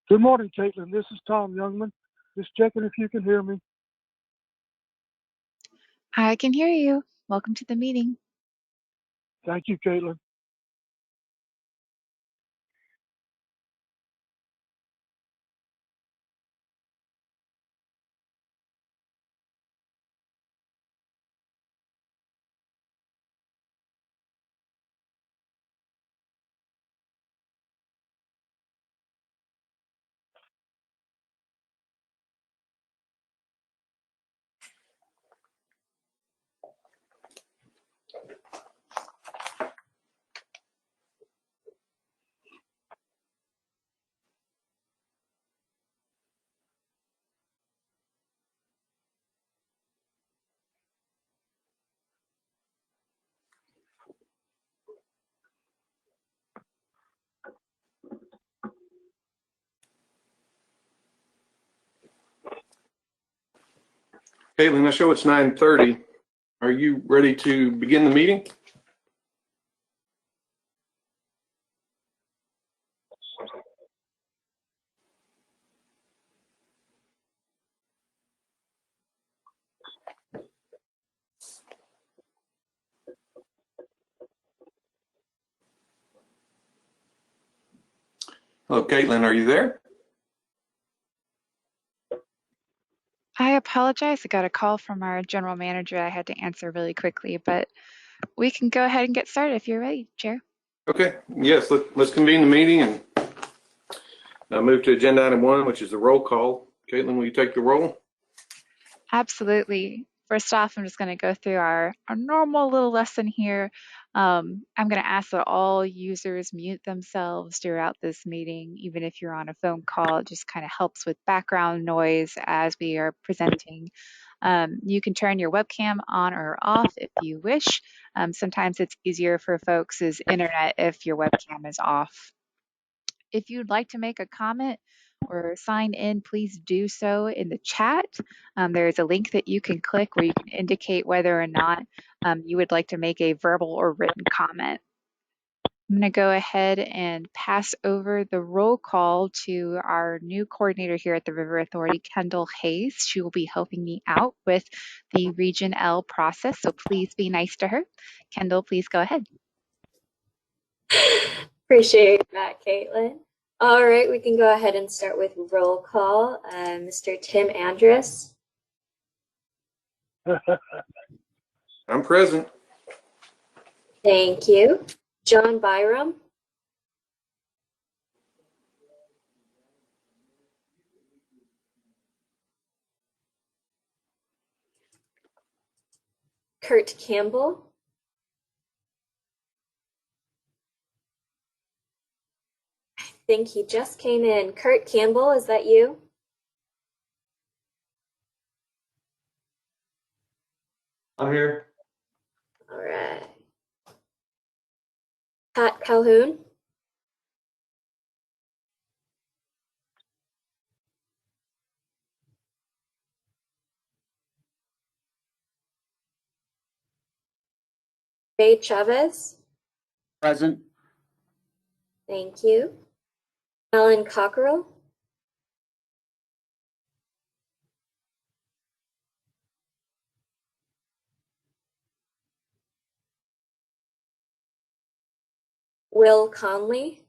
Good morning, Caitlin. This is Tom Youngman. Just checking if you can hear me. I can hear you. Welcome to the meeting. Thank you, Caitlin. Caitlin, I show it's 9:30. Are you ready to begin the meeting? Hello, Caitlin, are you there? I apologize. I got a call from our general manager I had to answer really quickly, but we can go ahead and get started if you're ready, Chair. Okay, yes, let's convene the meeting and move to agenda item 1, which is the roll call. Caitlin, will you take the roll? Absolutely. First off, I'm just going to go through our normal little lesson here. I'm going to ask that all users mute themselves throughout this meeting, even if you're on a phone call. It just kind of helps with background noise as we are presenting. You can turn your webcam on or off if you wish. Sometimes it's easier for folks' internet if your webcam is off. If you'd like to make a comment or sign in, please do so in the chat. There is a link that you can click where you can indicate whether or not you would like to make a verbal or written comment. I'm going to go ahead and pass over the roll call to our new coordinator here at the River Authority, Kendall Hayes. She will be helping me out with the Region L process, so please be nice to her. Kendall, please go ahead. Appreciate that, Caitlin. All right, we can go ahead and start with roll call. Mr. Tim Andrus. I'm present. Thank you. John Byram. Kurt Campbell. I think he just came in. Kurt Campbell, is that you? I'm here. All right. Pat Calhoun. Ray Chavez. Present. Thank you. Alan Cockerell. Will Conley.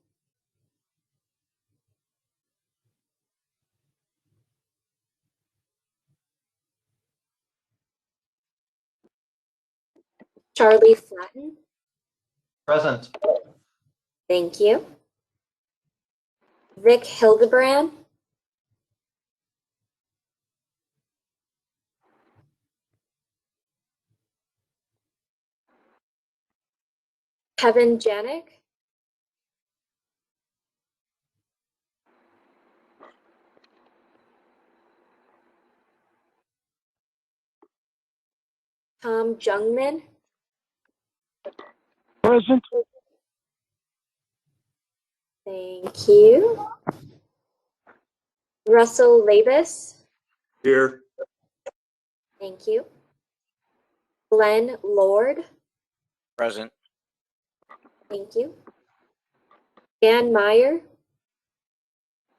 Charlie Flatten. Present. Thank you. Vic Hildebrand. Kevin Janik. Tom Jungman. Present. Thank you. Russell Labus. Here. Thank you. Glenn Lord. Present. Thank you. Dan Meyer.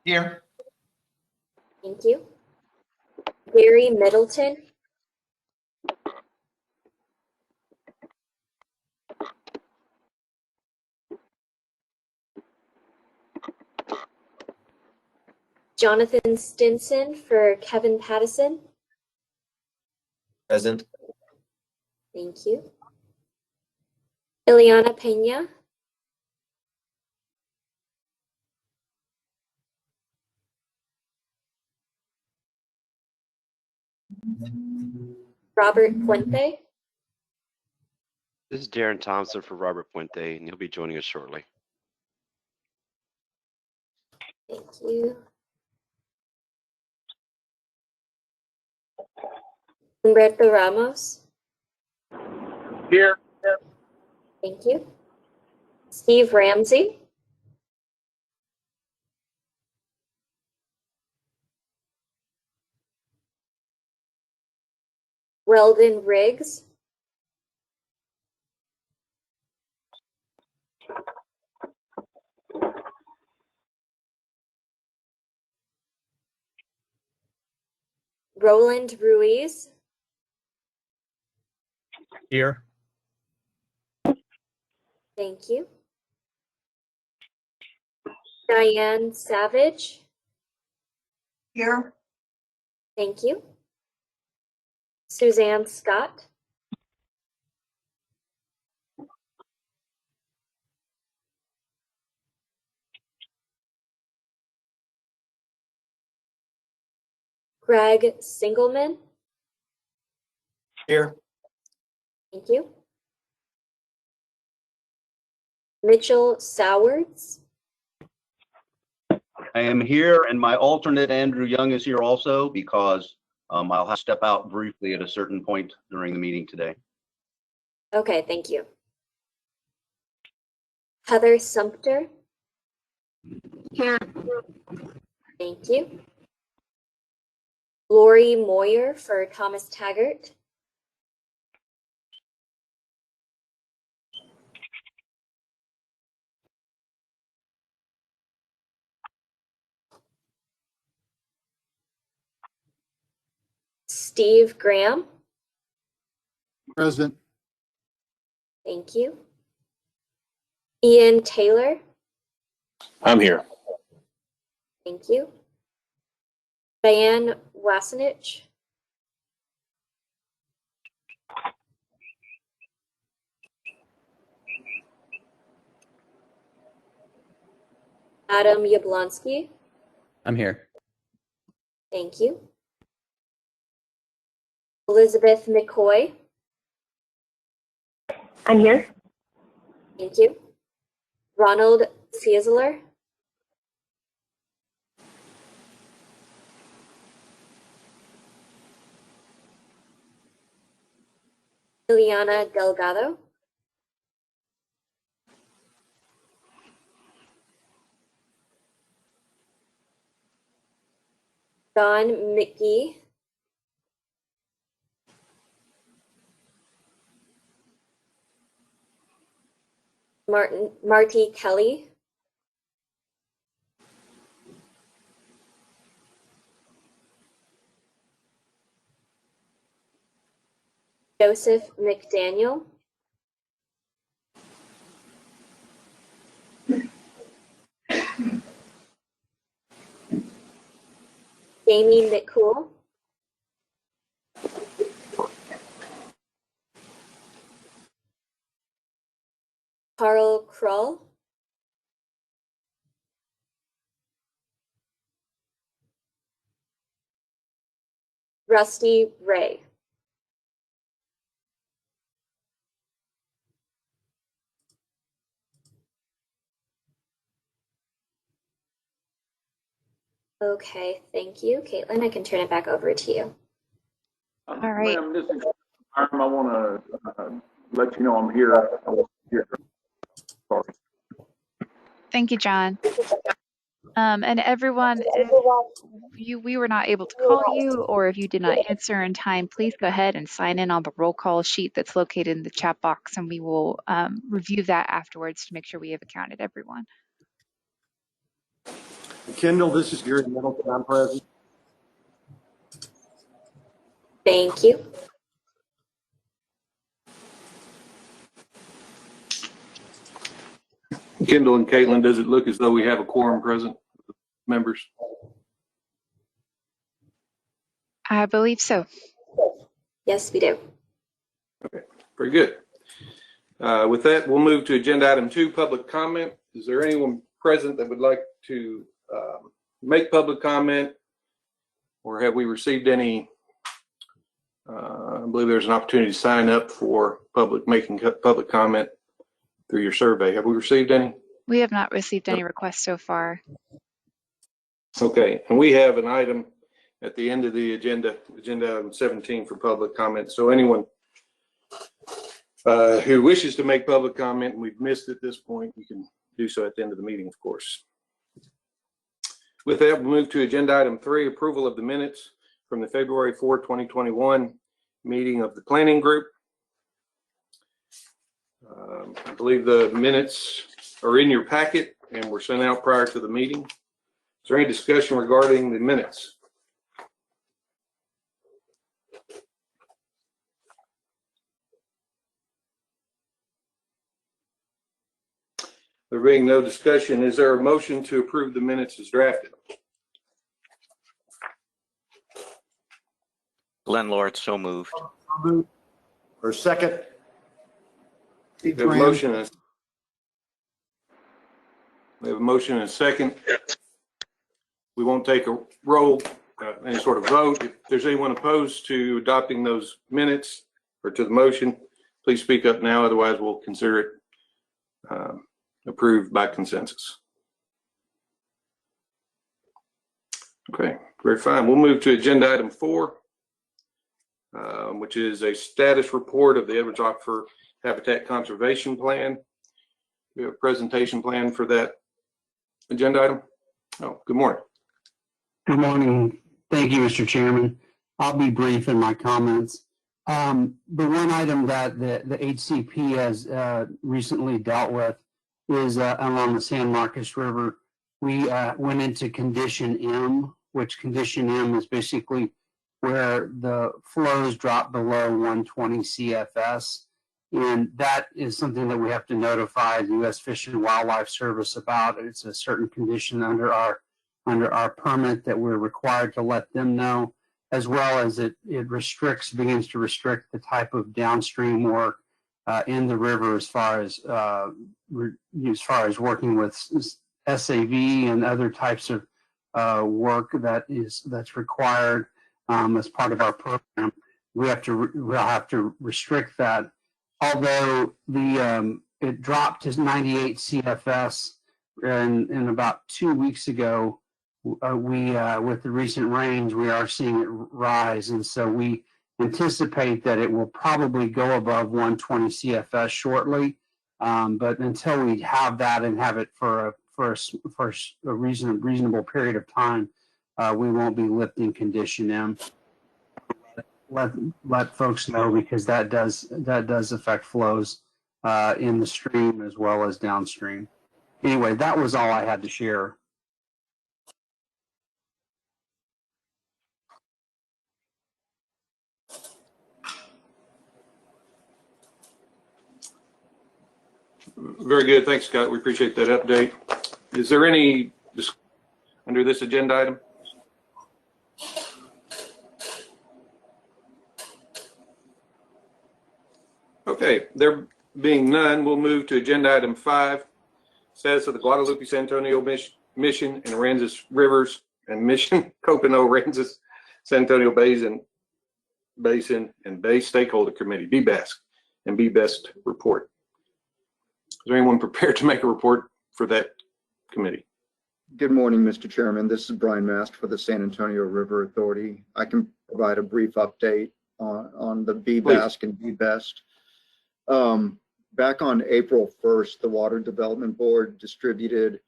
Here. Thank you. Gary Middleton. Jonathan Stinson for Kevin Pattison. Present. Thank you. Ileana Pena. Robert Puente. This is Darren Thompson for Robert Puente, and he'll be joining us shortly. Thank you. Humberto Ramos. Here. Thank you. Steve Ramsey. Weldon Riggs. Roland Ruiz. Here. Thank you. Diane Savage. Here. Thank you. Suzanne Scott. Greg Singleman. Here. Thank you. Mitchell Sowards. I am here, and my alternate, Andrew Young, is here also because I'll have to step out briefly at a certain point during the meeting today. Okay, thank you. Heather Sumter. Here. Thank you. Lori Moyer for Thomas Taggart. Steve Graham. Present. Thank you. Ian Taylor. I'm here. Thank you. Diane Wasenich. Adam Yablonsky. I'm here. Thank you. Elizabeth McCoy. I'm here. Thank you. Ronald Fiesler. Ileana Delgado. Don McGee. Marty Kelly. Joseph McDaniel. Jamie McCool. Carl Krull. Rusty Ray. Okay, thank you. Caitlin, I can turn it back over to you. All right. Ma'am, this is Herm. I want to let you know I'm here. I was here. Sorry. Thank you, John. And everyone, if we were not able to call you, or if you did not answer in time, please go ahead and sign in on the roll call sheet that's located in the chat box, and we will review that afterwards to make sure we have accounted everyone. Kendall, this is Gary Middleton. I'm present. Thank you. Kendall and Caitlin, does it look as though we have a quorum present, members? I believe so. Yes, we do. Okay, very good. With that, we'll move to agenda item 2, public comment. Is there anyone present that would like to make public comment, or have we received any? I believe there's an opportunity to sign up for making public comment through your survey. Have we received any? We have not received any requests so far. Okay, and we have an item at the end of the agenda item 17 for public comment. So anyone who wishes to make public comment and we've missed at this point, you can do so at the end of the meeting, of course. With that, we'll move to agenda item 3, approval of the minutes from the February 4, 2021 meeting of the planning group. I believe the minutes are in your packet and were sent out prior to the meeting. Is there any discussion regarding the minutes? There being no discussion, is there a motion to approve the minutes as drafted? Glenn Lord, so moved. Or second? We have a motion and a second. We won't take a roll, any sort of vote. If there's anyone opposed to adopting those minutes or to the motion, please speak up now. Otherwise, we'll consider it approved by consensus. Okay, very fine. We'll move to agenda item 4, which is a status report of the Edwards Aquifer Habitat Conservation Plan. We have a presentation plan for that agenda item. Oh, good morning. Good morning. Thank you, Mr. Chairman. I'll be brief in my comments. The one item that the HCP has recently dealt with is along the San Marcos River. We went into condition M, which condition M is basically where the flows drop below 120 CFS. And that is something that we have to notify the U.S. Fish and Wildlife Service about. It's a certain condition under our permit that we're required to let them know, as well as it begins to restrict the type of downstream work in the river as far as working with SAV and other types of work that's required as part of our program. We'll have to restrict that. Although it dropped to 98 CFS, and about 2 weeks ago, with the recent rains, we are seeing it rise, and so we anticipate that it will probably go above 120 CFS shortly. But until we have that and have it for a reasonable period of time, we won't be lifting condition M. Let folks know, because that does affect flows in the stream as well as downstream. Anyway, that was all I had to share. Very good. Thanks, Scott. We appreciate that update. Is there any under this agenda item? Okay, there being none, we'll move to agenda item 5. Status of the Guadalupe San Antonio Mission and Aransas Rivers and Mission Copano Aransas San Antonio Basin and Bay Stakeholder Committee, BBASC, and BBEST report. Is there anyone prepared to make a report for that committee? Good morning, Mr. Chairman. This is Brian Mast for the San Antonio River Authority. I can provide a brief update on the BBASC and BBEST. Back on April 1st, the Water Development Board distributed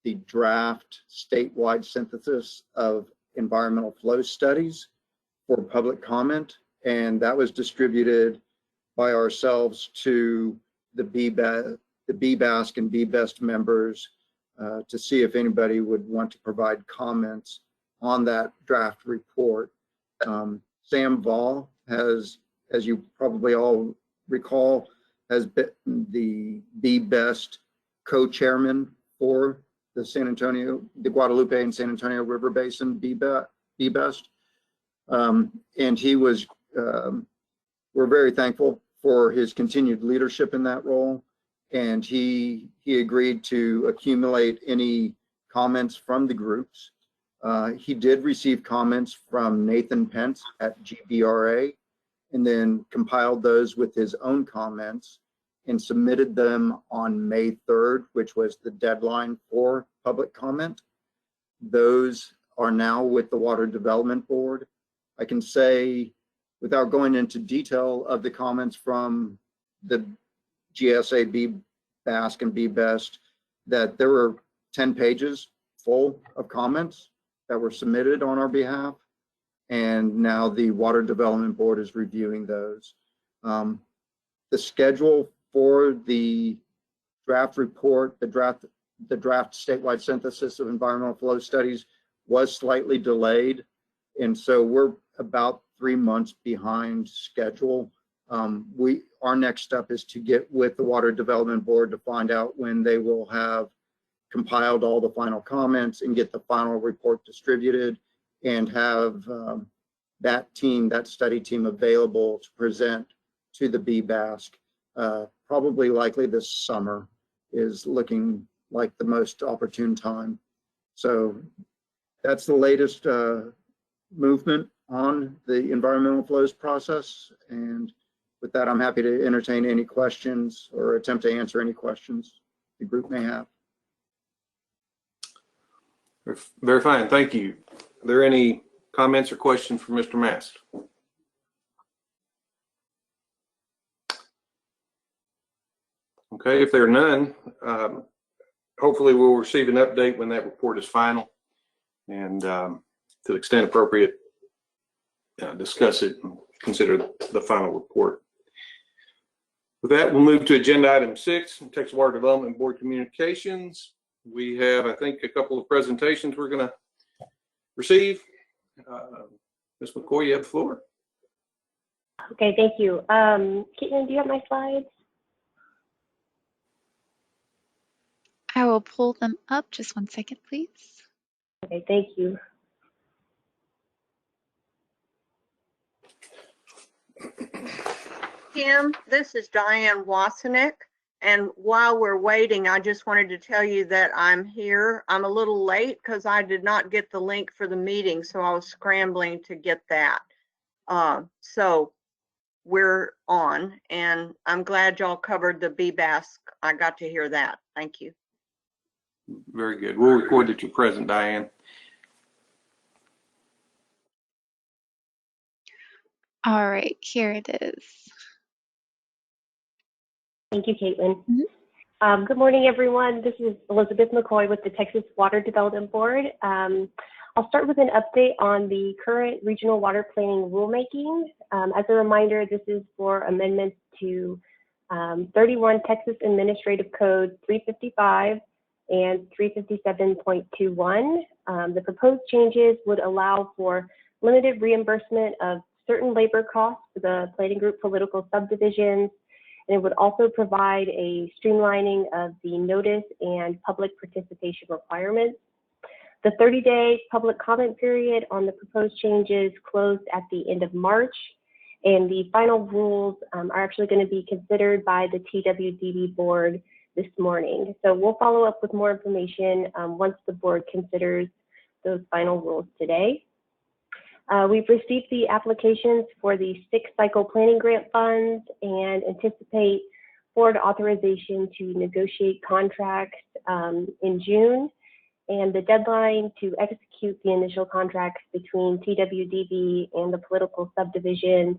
the draft statewide synthesis of environmental flow studies for public comment, and that was distributed by ourselves to the BBASC and BBEST members to see if anybody would want to provide comments on that draft report. Sam Vall has, as you probably all recall, has been the Best co-chairman for the Guadalupe and San Antonio River Basin Best. And he was, we're very thankful for his continued leadership in that role. And he agreed to accumulate any comments from the groups. He did receive comments from Nathan Pence at GBRA, and then compiled those with his own comments and submitted them on May 3rd, which was the deadline for public comment. Those are now with the Water Development Board. I can say, without going into detail of the comments from the GSA BASC and BBEST, that there were 10 pages full of comments that were submitted on our behalf. And now the Water Development Board is reviewing those. The schedule for the draft report, the draft statewide synthesis of environmental flow studies was slightly delayed. And so we're about 3 months behind schedule. Our next step is to get with the Water Development Board to find out when they will have compiled all the final comments and get the final report distributed, and have that study team available to present to the BBASC. Probably likely this summer is looking like the most opportune time. So that's the latest movement on the environmental flows process. And with that, I'm happy to entertain any questions or attempt to answer any questions the group may have. Very fine, thank you. Are there any comments or questions for Mr. Mast? Okay, if there are none, hopefully we'll receive an update when that report is final, and to the extent appropriate, discuss it and consider the final report. With that, we'll move to agenda item 6, Texas Water Development Board communications. We have, I think, a couple of presentations we're going to receive. Ms. McCoy, you have the floor. Okay, thank you. Caitlin, do you have my slides? I will pull them up. Just 1 second, please. Okay, thank you. Kim, this is Diane Wasenick. And while we're waiting, I just wanted to tell you that I'm here. I'm a little late because I did not get the link for the meeting, so I was scrambling to get that. So we're on, and I'm glad y'all covered the BBASC. I got to hear that. Thank you. Very good. We'll record that you're present, Diane. All right, here it is. Thank you, Caitlin. Mm-hmm. Good morning, everyone. This is Elizabeth McCoy with the Texas Water Development Board. I'll start with an update on the current regional water planning rulemaking. As a reminder, this is for amendments to 31 Texas Administrative Code 355 and 357.21. The proposed changes would allow for limited reimbursement of certain labor costs for the planning group political subdivisions, and it would also provide a streamlining of the notice and public participation requirements. The 30-day public comment period on the proposed changes closed at the end of March, and the final rules are actually going to be considered by the TWDB board this morning. So we'll follow up with more information once the board considers those final rules today. We've received the applications for the 6 cycle planning grant funds and anticipate board authorization to negotiate contracts in June. And the deadline to execute the initial contracts between TWDB and the political subdivisions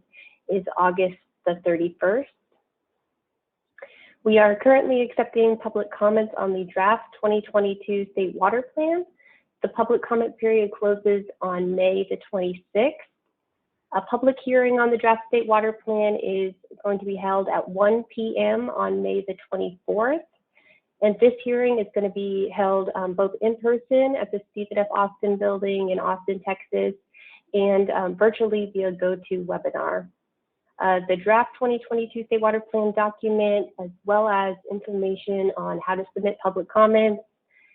is August the 31st. We are currently accepting public comments on the draft 2022 state water plan. The public comment period closes on May the 26th. A public hearing on the draft state water plan is going to be held at 1 p.m. on May the 24th. And this hearing is going to be held both in person at the Stephen F. Austin building in Austin, Texas, and virtually via GoToWebinar. The draft 2022 State Water Plan document, as well as information on how to submit public comments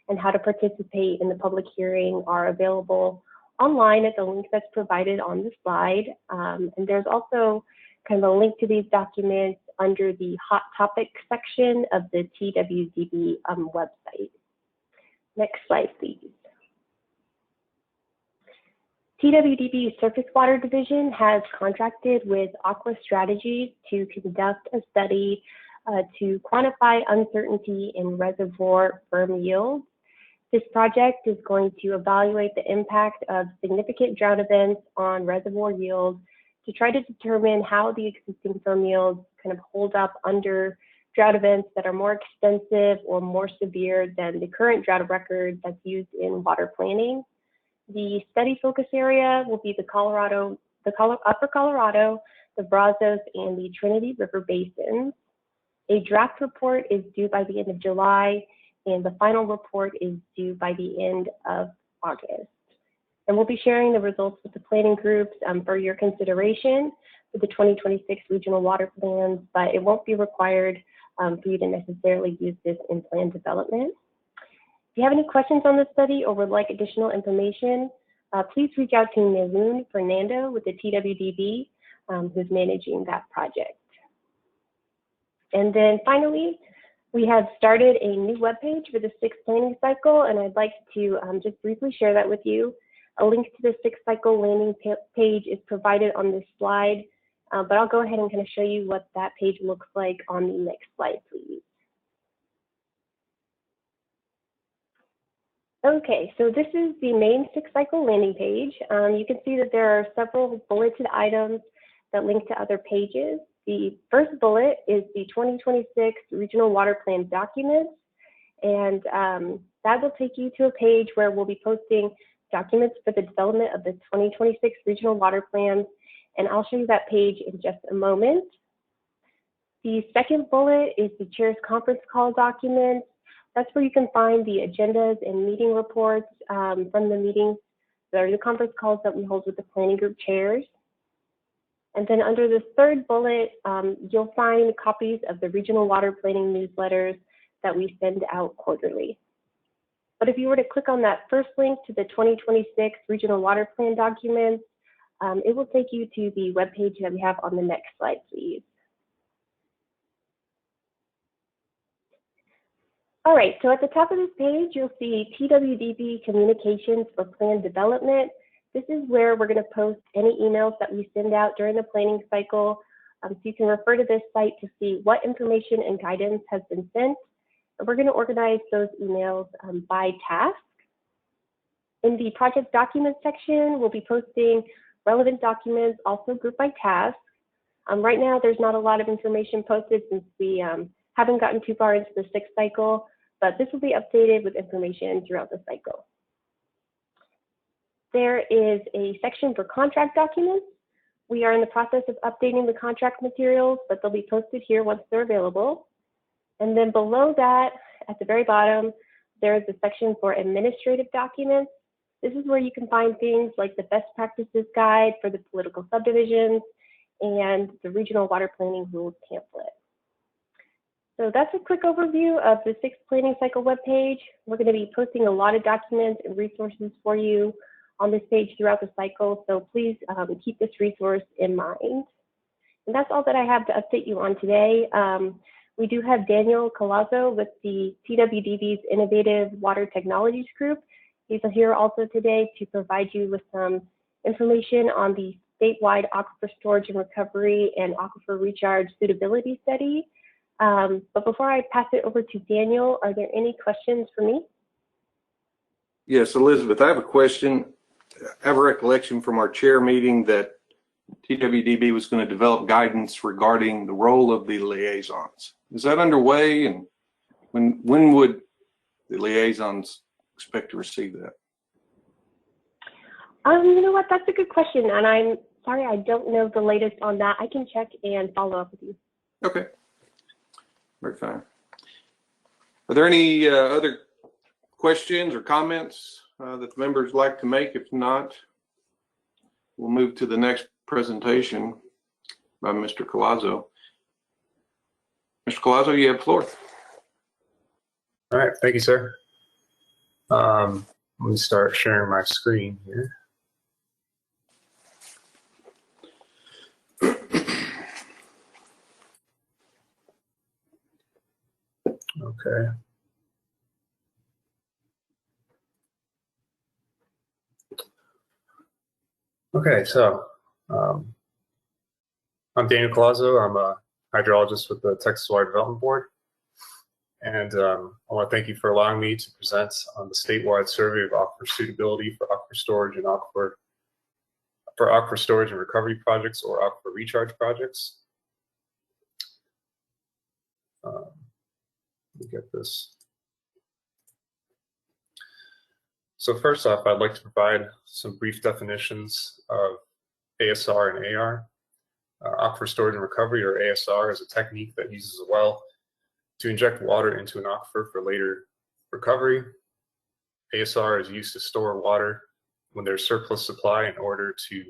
and how to participate in the public hearing, are available online at the link that's provided on the slide. And there's also kind of a link to these documents under the Hot Topic section of the TWDB website. Next slide, please. TWDB's Surface Water Division has contracted with Aqua Strategies to conduct a study to quantify uncertainty in reservoir firm yields. This project is going to evaluate the impact of significant drought events on reservoir yields to try to determine how the existing firm yields kind of hold up under drought events that are more extensive or more severe than the current drought record that's used in water planning. The study focus area will be the Upper Colorado, the Brazos, and the Trinity River basins. A draft report is due by the end of July, and the final report is due by the end of August. And we'll be sharing the results with the planning groups for your consideration for the 2026 regional water plans, but it won't be required for you to necessarily use this in plan development. If you have any questions on the study or would like additional information, please reach out to Naloon Fernando with the TWDB, who's managing that project. And then finally, we have started a new webpage for the 6th planning cycle, and I'd like to just briefly share that with you. A link to the 6th cycle landing page is provided on this slide, but I'll go ahead and kind of show you what that page looks like on the next slide, please. Okay, so this is the main 6th cycle landing page. You can see that there are several bulleted items that link to other pages. The first bullet is the 2026 Regional Water Plan documents, and that will take you to a page where we'll be posting documents for the development of the 2026 Regional Water Plans, and I'll show you that page in just a moment. The second bullet is the Chair's Conference Call documents. That's where you can find the agendas and meeting reports from the meetings, or the conference calls that we hold with the planning group chairs. And then under the third bullet, you'll find copies of the regional water planning newsletters that we send out quarterly. But if you were to click on that first link to the 2026 Regional Water Plan documents, it will take you to the webpage that we have on the next slide, please. All right, so at the top of this page, you'll see TWDB Communications for Plan Development. This is where we're going to post any emails that we send out during the planning cycle. So you can refer to this site to see what information and guidance has been sent. And we're going to organize those emails by task. In the project documents section, we'll be posting relevant documents, also grouped by task. Right now, there's not a lot of information posted since we haven't gotten too far into the 6th cycle, but this will be updated with information throughout the cycle. There is a section for contract documents. We are in the process of updating the contract materials, but they'll be posted here once they're available. And then below that, at the very bottom, there is a section for administrative documents. This is where you can find things like the best practices guide for the political subdivisions and the regional water planning rules pamphlet. So that's a quick overview of the 6th planning cycle webpage. We're going to be posting a lot of documents and resources for you on this page throughout the cycle, so please keep this resource in mind. And that's all that I have to update you on today. We do have Daniel Colazo with the TWDB's Innovative Water Technologies Group. He's here also today to provide you with some information on the statewide aquifer storage and recovery and aquifer recharge suitability study. But before I pass it over to Daniel, are there any questions for me? Yes, Elizabeth, I have a question. I have a recollection from our chair meeting that TWDB was going to develop guidance regarding the role of the liaisons. Is that underway, and when would the liaisons expect to receive that? You know what, that's a good question, and I'm sorry I don't know the latest on that. I can check and follow up with you. Okay, very fine. Are there any other questions or comments that the members like to make? If not, we'll move to the next presentation by Mr. Collazo. Mr. Collazo, you have the floor. All right, thank you, sir. Let me start sharing my screen here. Okay. Okay, so I'm Daniel Collazo. I'm a hydrologist with the Texas Water Development Board. And I want to thank you for allowing me to present on the statewide survey of aquifer suitability for aquifer storage and aquifer storage and recovery projects or aquifer recharge projects. Let me get this. So first off, I'd like to provide some brief definitions of ASR and AR. Aquifer storage and recovery, or ASR, is a technique that uses a well to inject water into an aquifer for later recovery. ASR is used to store water when there's surplus supply in order to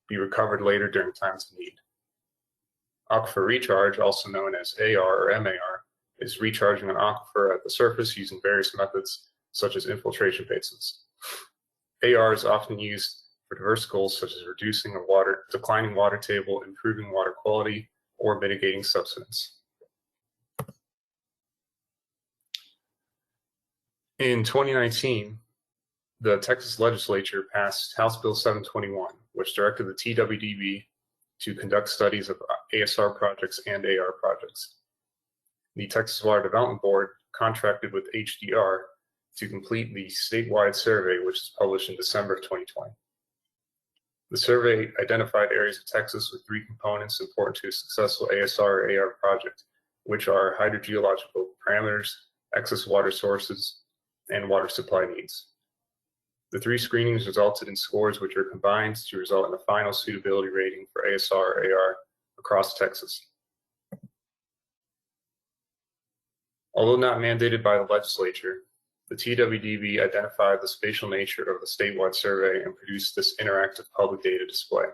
be recovered later during times of need. Aquifer recharge, also known as AR or MAR, is recharging an aquifer at the surface using various methods such as infiltration basins. AR is often used for diverse goals such as reducing a declining water table, improving water quality, or mitigating subsidence. In 2019, the Texas legislature passed House Bill 721, which directed the TWDB to conduct studies of ASR projects and AR projects. The Texas Water Development Board contracted with HDR to complete the statewide survey, which is published in December of 2020. The survey identified areas of Texas with three components important to a successful ASR or AR project, which are hydrogeological parameters, excess water sources, and water supply needs. The three screenings resulted in scores which are combined to result in a final suitability rating for ASR or AR across Texas. Although not mandated by the legislature, the TWDB identified the spatial nature of the statewide survey and produced this interactive public data display.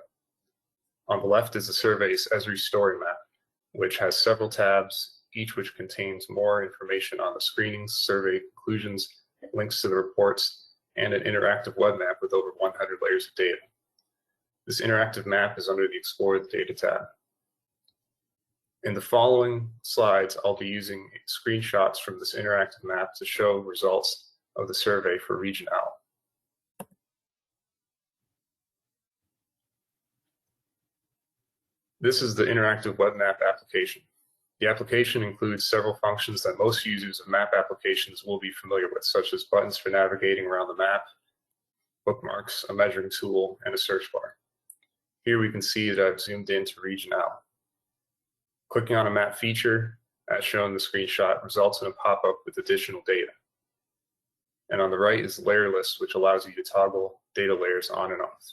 On the left is the survey's Esri story map, which has several tabs, each which contains more information on the screenings, survey conclusions, links to the reports, and an interactive web map with over 100 layers of data. This interactive map is under the Explore the Data tab. In the following slides, I'll be using screenshots from this interactive map to show results of the survey for Region L. This is the interactive web map application. The application includes several functions that most users of map applications will be familiar with, such as buttons for navigating around the map, bookmarks, a measuring tool, and a search bar. Here we can see that I've zoomed into Region L. Clicking on a map feature, as shown in the screenshot, results in a pop-up with additional data. And on the right is the layer list, which allows you to toggle data layers on and off.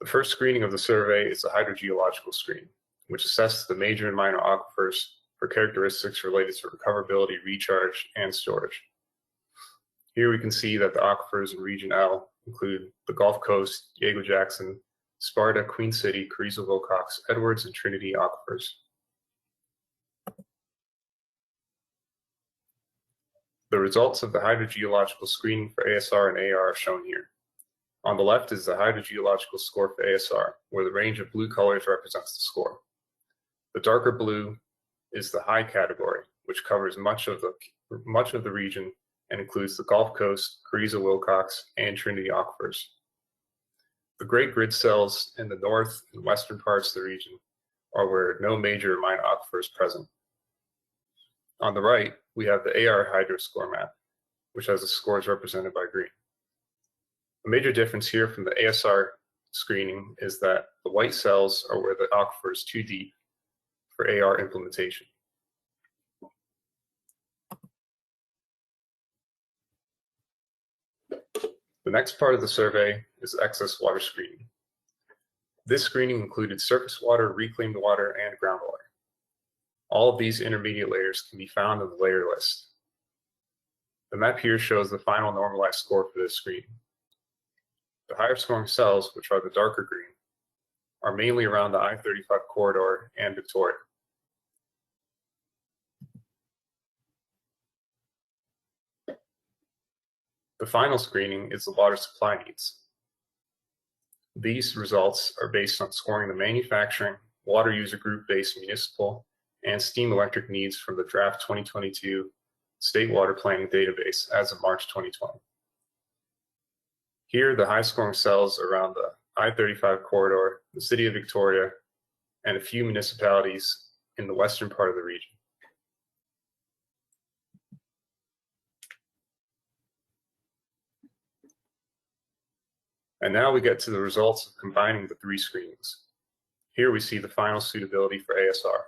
The first screening of the survey is the hydrogeological screen, which assesses the major and minor aquifers for characteristics related to recoverability, recharge, and storage. Here we can see that the aquifers in Region L include the Gulf Coast, Diego-Jackson, Sparta, Queen City, Carrizo-Wilcox, Edwards, and Trinity aquifers. The results of the hydrogeological screening for ASR and AR are shown here. On the left is the hydrogeological score for ASR, where the range of blue colors represents the score. The darker blue is the high category, which covers much of the region and includes the Gulf Coast, Carrizo-Wilcox, and Trinity aquifers. The gray grid cells in the north and western parts of the region are where no major or minor aquifer is present. On the right, we have the AR hydro score map, which has the scores represented by green. A major difference here from the ASR screening is that the white cells are where the aquifer is too deep for AR implementation. The next part of the survey is excess water screening. This screening included surface water, reclaimed water, and groundwater. All of these intermediate layers can be found in the layer list. The map here shows the final normalized score for this screening. The higher scoring cells, which are the darker green, are mainly around the I-35 corridor and Victoria. The final screening is the water supply needs. These results are based on scoring the manufacturing, water user group-based municipal, and steam electric needs from the draft 2022 State Water Planning Database as of March 2020. Here, the high-scoring cells around the I-35 corridor, the city of Victoria, and a few municipalities in the western part of the region. And now we get to the results of combining the three screenings. Here we see the final suitability for ASR.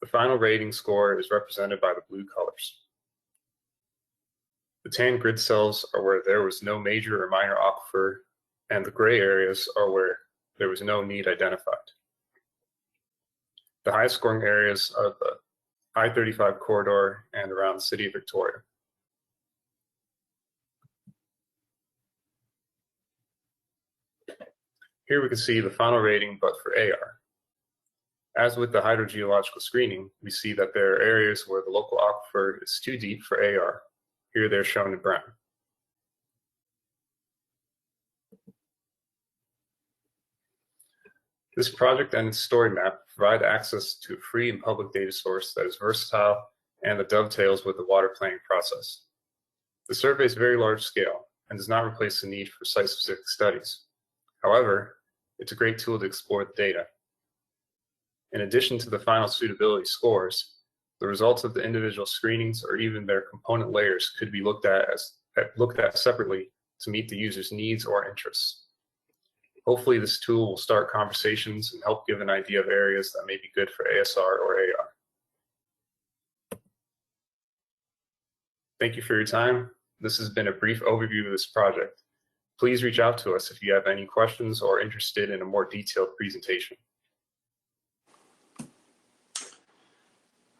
The final rating score is represented by the blue colors. The tan grid cells are where there was no major or minor aquifer, and the gray areas are where there was no need identified. The highest scoring areas are the I-35 corridor and around the city of Victoria. Here we can see the final rating, but for AR. As with the hydrogeological screening, we see that there are areas where the local aquifer is too deep for AR. Here they're shown in brown. This project and its story map provide access to a free and public data source that is versatile and that dovetails with the water planning process. The survey is very large scale and does not replace the need for site-specific studies. However, it's a great tool to explore the data. In addition to the final suitability scores, the results of the individual screenings or even their component layers could be looked at separately to meet the user's needs or interests. Hopefully this tool will start conversations and help give an idea of areas that may be good for ASR or AR. Thank you for your time. This has been a brief overview of this project. Please reach out to us if you have any questions or are interested in a more detailed presentation.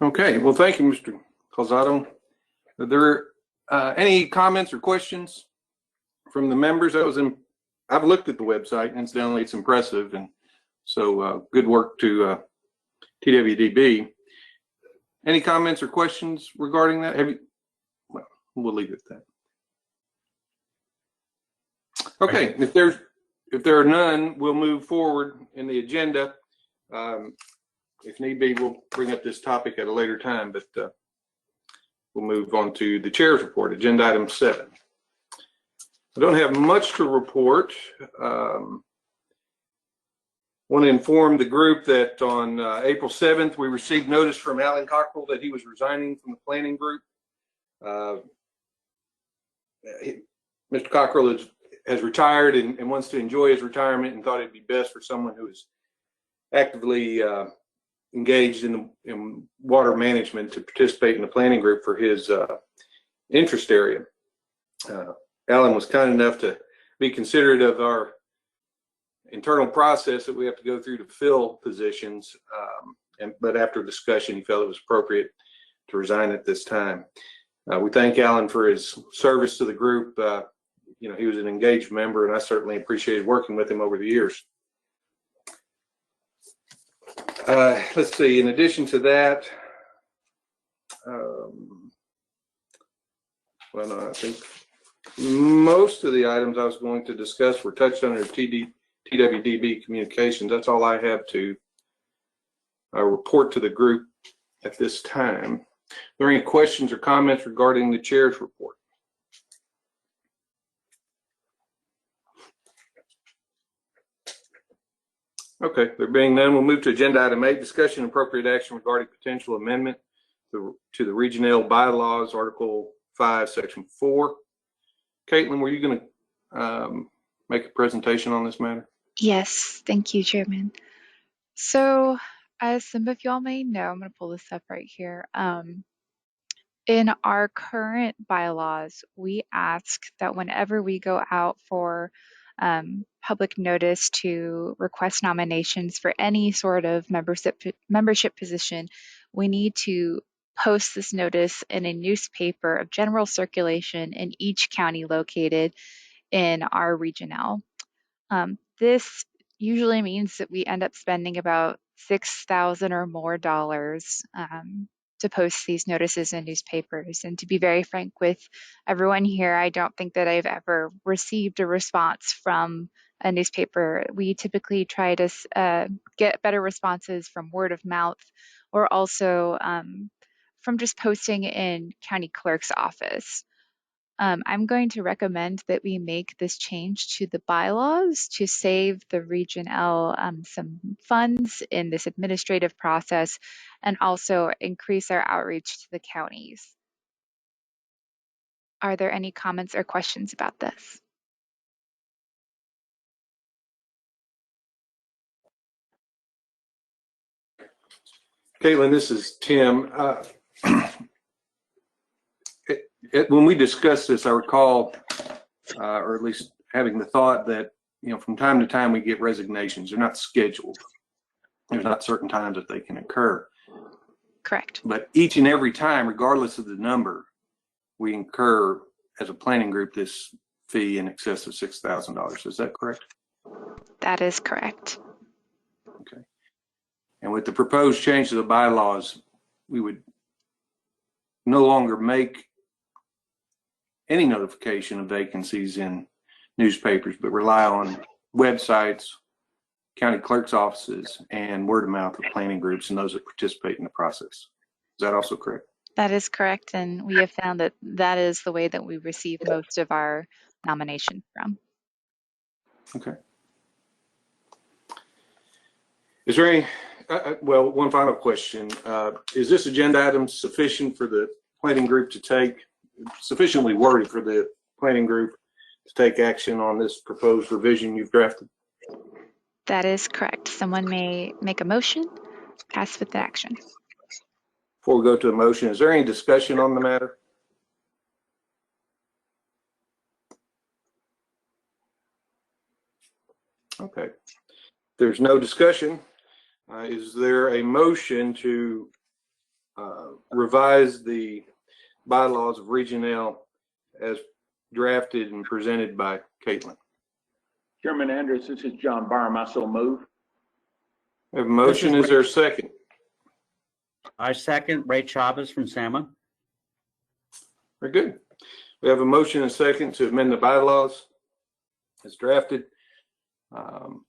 Okay, well, thank you, Mr. Calzado. Are there any comments or questions from the members? I've looked at the website. Incidentally, it's impressive, and so good work to TWDB. Any comments or questions regarding that? Well, we'll leave it at that. Okay, if there are none, we'll move forward in the agenda. If need be, we'll bring up this topic at a later time, but we'll move on to the chair's report, agenda item 7. I don't have much to report. Want to inform the group that on April 7th, we received notice from Alan Cockrell that he was resigning from the planning group. Mr. Cockrell has retired and wants to enjoy his retirement and thought it'd be best for someone who is actively engaged in water management to participate in the planning group for his interest area. Alan was kind enough to be considerate of our internal process that we have to go through to fill positions, but after discussion, he felt it was appropriate to resign at this time. We thank Alan for his service to the group. He was an engaged member, and I certainly appreciated working with him over the years. Let's see, in addition to that, I think most of the items I was going to discuss were touched under TWDB communications. That's all I have to report to the group at this time. Are there any questions or comments regarding the chair's report? Okay, there being none, we'll move to agenda item 8, discussion and appropriate action regarding potential amendment to the Regional Bylaws, Article 5, Section 4. Caitlin, were you going to make a presentation on this matter? Yes, thank you, Chairman. So, as some of y'all may know, I'm going to pull this up right here. In our current bylaws, we ask that whenever we go out for public notice to request nominations for any sort of membership position, we need to post this notice in a newspaper of general circulation in each county located in our Region L. This usually means that we end up spending about $6,000 or more to post these notices in newspapers. And to be very frank with everyone here, I don't think that I've ever received a response from a newspaper. We typically try to get better responses from word of mouth, or also from just posting in county clerk's office. I'm going to recommend that we make this change to the bylaws to save the Region L some funds in this administrative process, and also increase our outreach to the counties. Are there any comments or questions about this? Caitlin, this is Tim. When we discussed this, I recall, or at least having the thought that, from time to time we get resignations. They're not scheduled. There's not certain times that they can occur. Correct. But each and every time, regardless of the number, we incur as a planning group this fee in excess of $6,000. Is that correct? That is correct. Okay. And with the proposed change to the bylaws, we would no longer make any notification of vacancies in newspapers, but rely on websites, county clerk's offices, and word of mouth of planning groups and those that participate in the process. Is that also correct? That is correct, and we have found that that is the way that we receive most of our nominations from. Okay. Is there any, well, one final question. Is this agenda item sufficient for the planning group to take, sufficiently worded for the planning group to take action on this proposed revision you've drafted? That is correct. Someone may make a motion, pass with the action. Before we go to a motion, is there any discussion on the matter? Okay. There's no discussion. Is there a motion to revise the bylaws of Region L as drafted and presented by Caitlin? Chairman Andrews, this is John Barham. I so move. We have a motion. Is there a second? I second. Ray Chavez from Salmon. Very good. We have a motion and a second to amend the bylaws as drafted.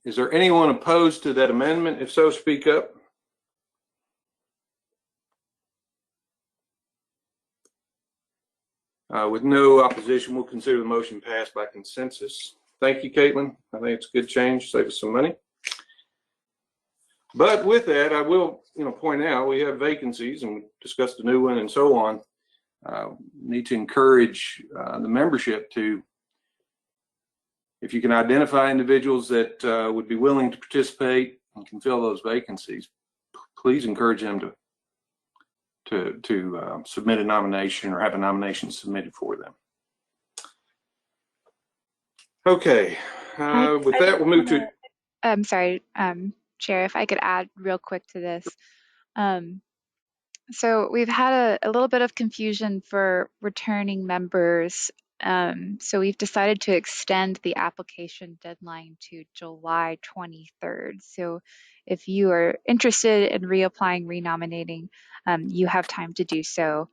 Is there anyone opposed to that amendment? If so, speak up. With no opposition, we'll consider the motion passed by consensus. Thank you, Caitlin. I think it's a good change, save us some money. But with that, I will, point out we have vacancies, and we discussed a new one and so on. Need to encourage the membership to, if you can identify individuals that would be willing to participate and can fill those vacancies, please encourage them to submit a nomination or have a nomination submitted for them. Okay, with that, we'll move to. I'm sorry, Chair, if I could add real quick to this. So we've had a little bit of confusion for returning members. So we've decided to extend the application deadline to July 23rd. So if you are interested in reapplying, renominating, you have time to do so.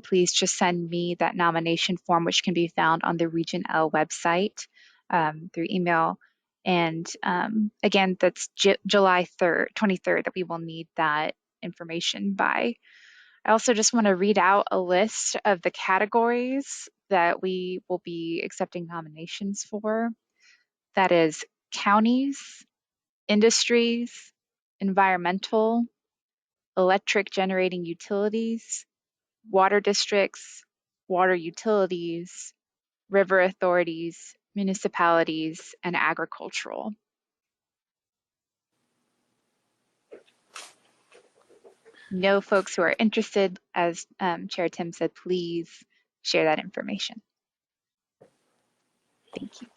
Please just send me that nomination form, which can be found on the Region L website through email. And again, that's July 23rd that we will need that information by. I also just want to read out a list of the categories that we will be accepting nominations for. That is counties, industries, environmental, electric generating utilities, water districts, water utilities, river authorities, municipalities, and agricultural. Know folks who are interested, as Chair Tim said, please share that information. Thank you.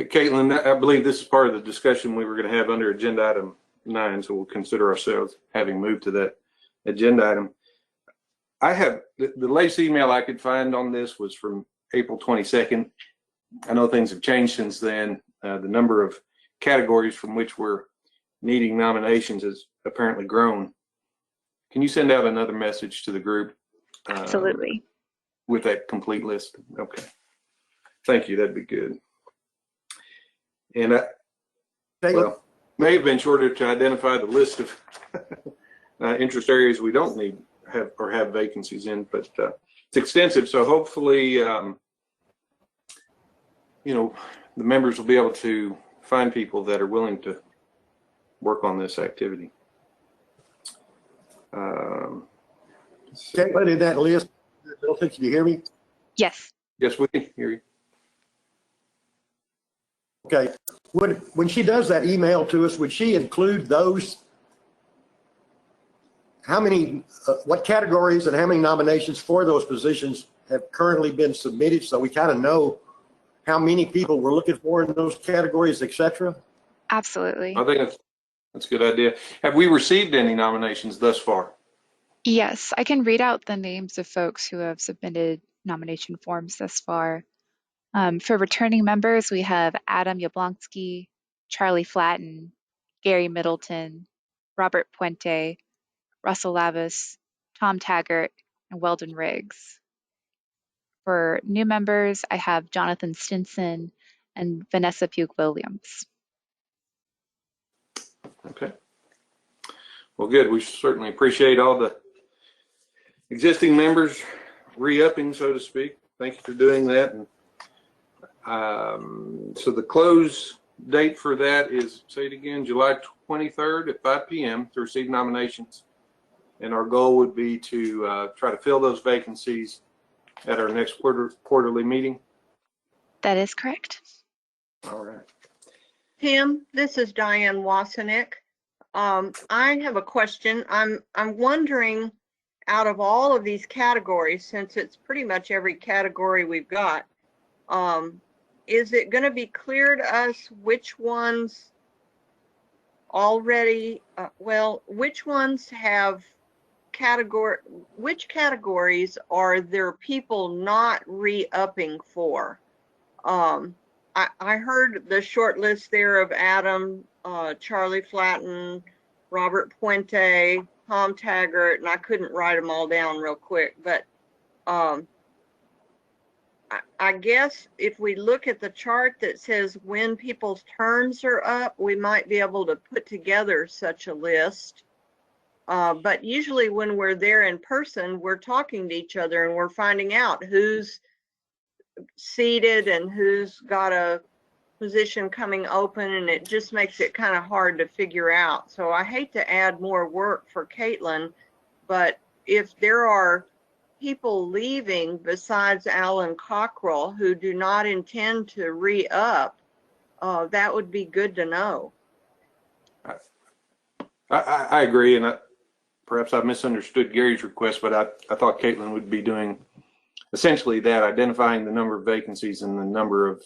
Caitlin, I believe this is part of the discussion we were going to have under agenda item 9, so we'll consider ourselves having moved to that agenda item. I have the latest email I could find on this was from April 22nd. I know things have changed since then. The number of categories from which we're needing nominations has apparently grown. Can you send out another message to the group? Absolutely. With that complete list? Okay. Thank you. That'd be good. And well, may have been shorter to identify the list of interest areas we don't need have vacancies in, but it's extensive. So hopefully, you know, the members will be able to find people that are willing to work on this activity. Can't put in that list. I don't think, can you hear me? Yes. Yes, we can hear you. Okay. When she does that email to us, would she include those? How many, what categories and how many nominations for those positions have currently been submitted, so we kind of know how many people we're looking for in those categories, et cetera? Absolutely. I think that's a good idea. Have we received any nominations thus far? Yes, I can read out the names of folks who have submitted nomination forms thus far. For returning members, we have Adam Yablonsky, Charlie Flatten, Gary Middleton, Robert Puente, Russell Lavis, Tom Taggart, and Weldon Riggs. For new members, I have Jonathan Stinson and Vanessa Pugh-Williams. Okay. Well, good. We certainly appreciate all the existing members re-upping, so to speak. Thank you for doing that. And so the close date for that is, say it again, July 23rd at 5 p.m. to receive nominations. And our goal would be to try to fill those vacancies at our next quarterly meeting. That is correct. All right. Tim, this is Diane Wasenick. I have a question. I'm wondering, out of all of these categories, since it's pretty much every category we've got, is it going to be clear to us which ones already, which ones have which categories are there people not re-upping for? I heard the short list there of Adam, Charlie Flatten, Robert Puente, Tom Taggart, and I couldn't write them all down real quick, but I guess if we look at the chart that says when people's terms are up, we might be able to put together such a list. But usually when we're there in person, we're talking to each other and we're finding out who's seated and who's got a position coming open, and it just makes it kind of hard to figure out. So I hate to add more work for Caitlin, but if there are people leaving besides Alan Cockrell who do not intend to re-up, that would be good to know. I agree, and perhaps I misunderstood Gary's request, but I thought Caitlin would be doing essentially that, identifying the number of vacancies and the number of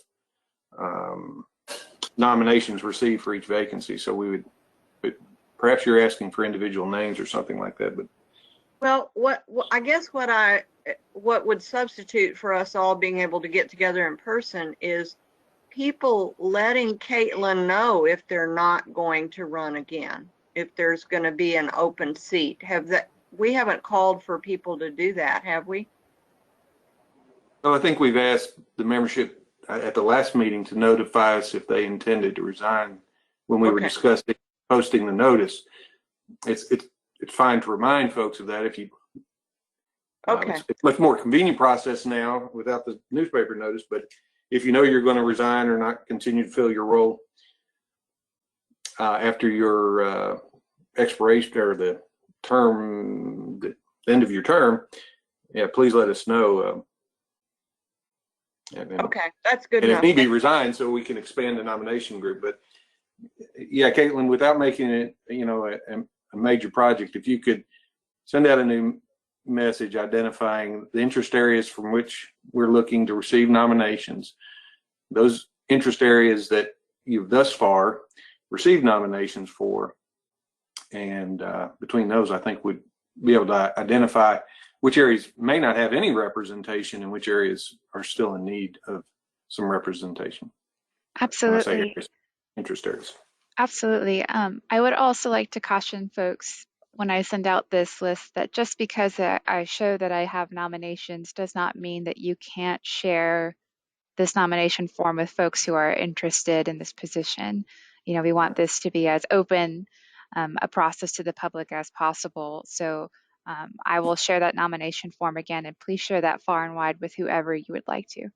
nominations received for each vacancy. So we would, but perhaps you're asking for individual names or something like that. But well, I guess what would substitute for us all being able to get together in person is people letting Caitlin know if they're not going to run again, if there's going to be an open seat. We haven't called for people to do that, have we? so I think we've asked the membership at the last meeting to notify us if they intended to resign when we were discussing posting the notice. It's fine to remind folks of that if you. It's a much more convenient process now without the newspaper notice. But if you know you're going to resign or not continue to fill your role after your expiration or the term, the end of your term, yeah, please let us know. Okay, that's good and enough. if need be, resign so we can expand the nomination group. But yeah, Caitlin, without making it, a major project, if you could send out a new message identifying the interest areas from which we're looking to receive nominations, those interest areas that you've thus far received nominations for, and between those, I think we'd be able to identify which areas may not have any representation and which areas are still in need of some representation. When I say Absolutely. areas, interest areas. Absolutely. I would also like to caution folks when I send out this list that just because I show that I have nominations does not mean that you can't share this nomination form with folks who are interested in this position. You know, we want this to be as open a process to the public as possible. So I will share that nomination form again, and please share that far and wide with whoever you would like to.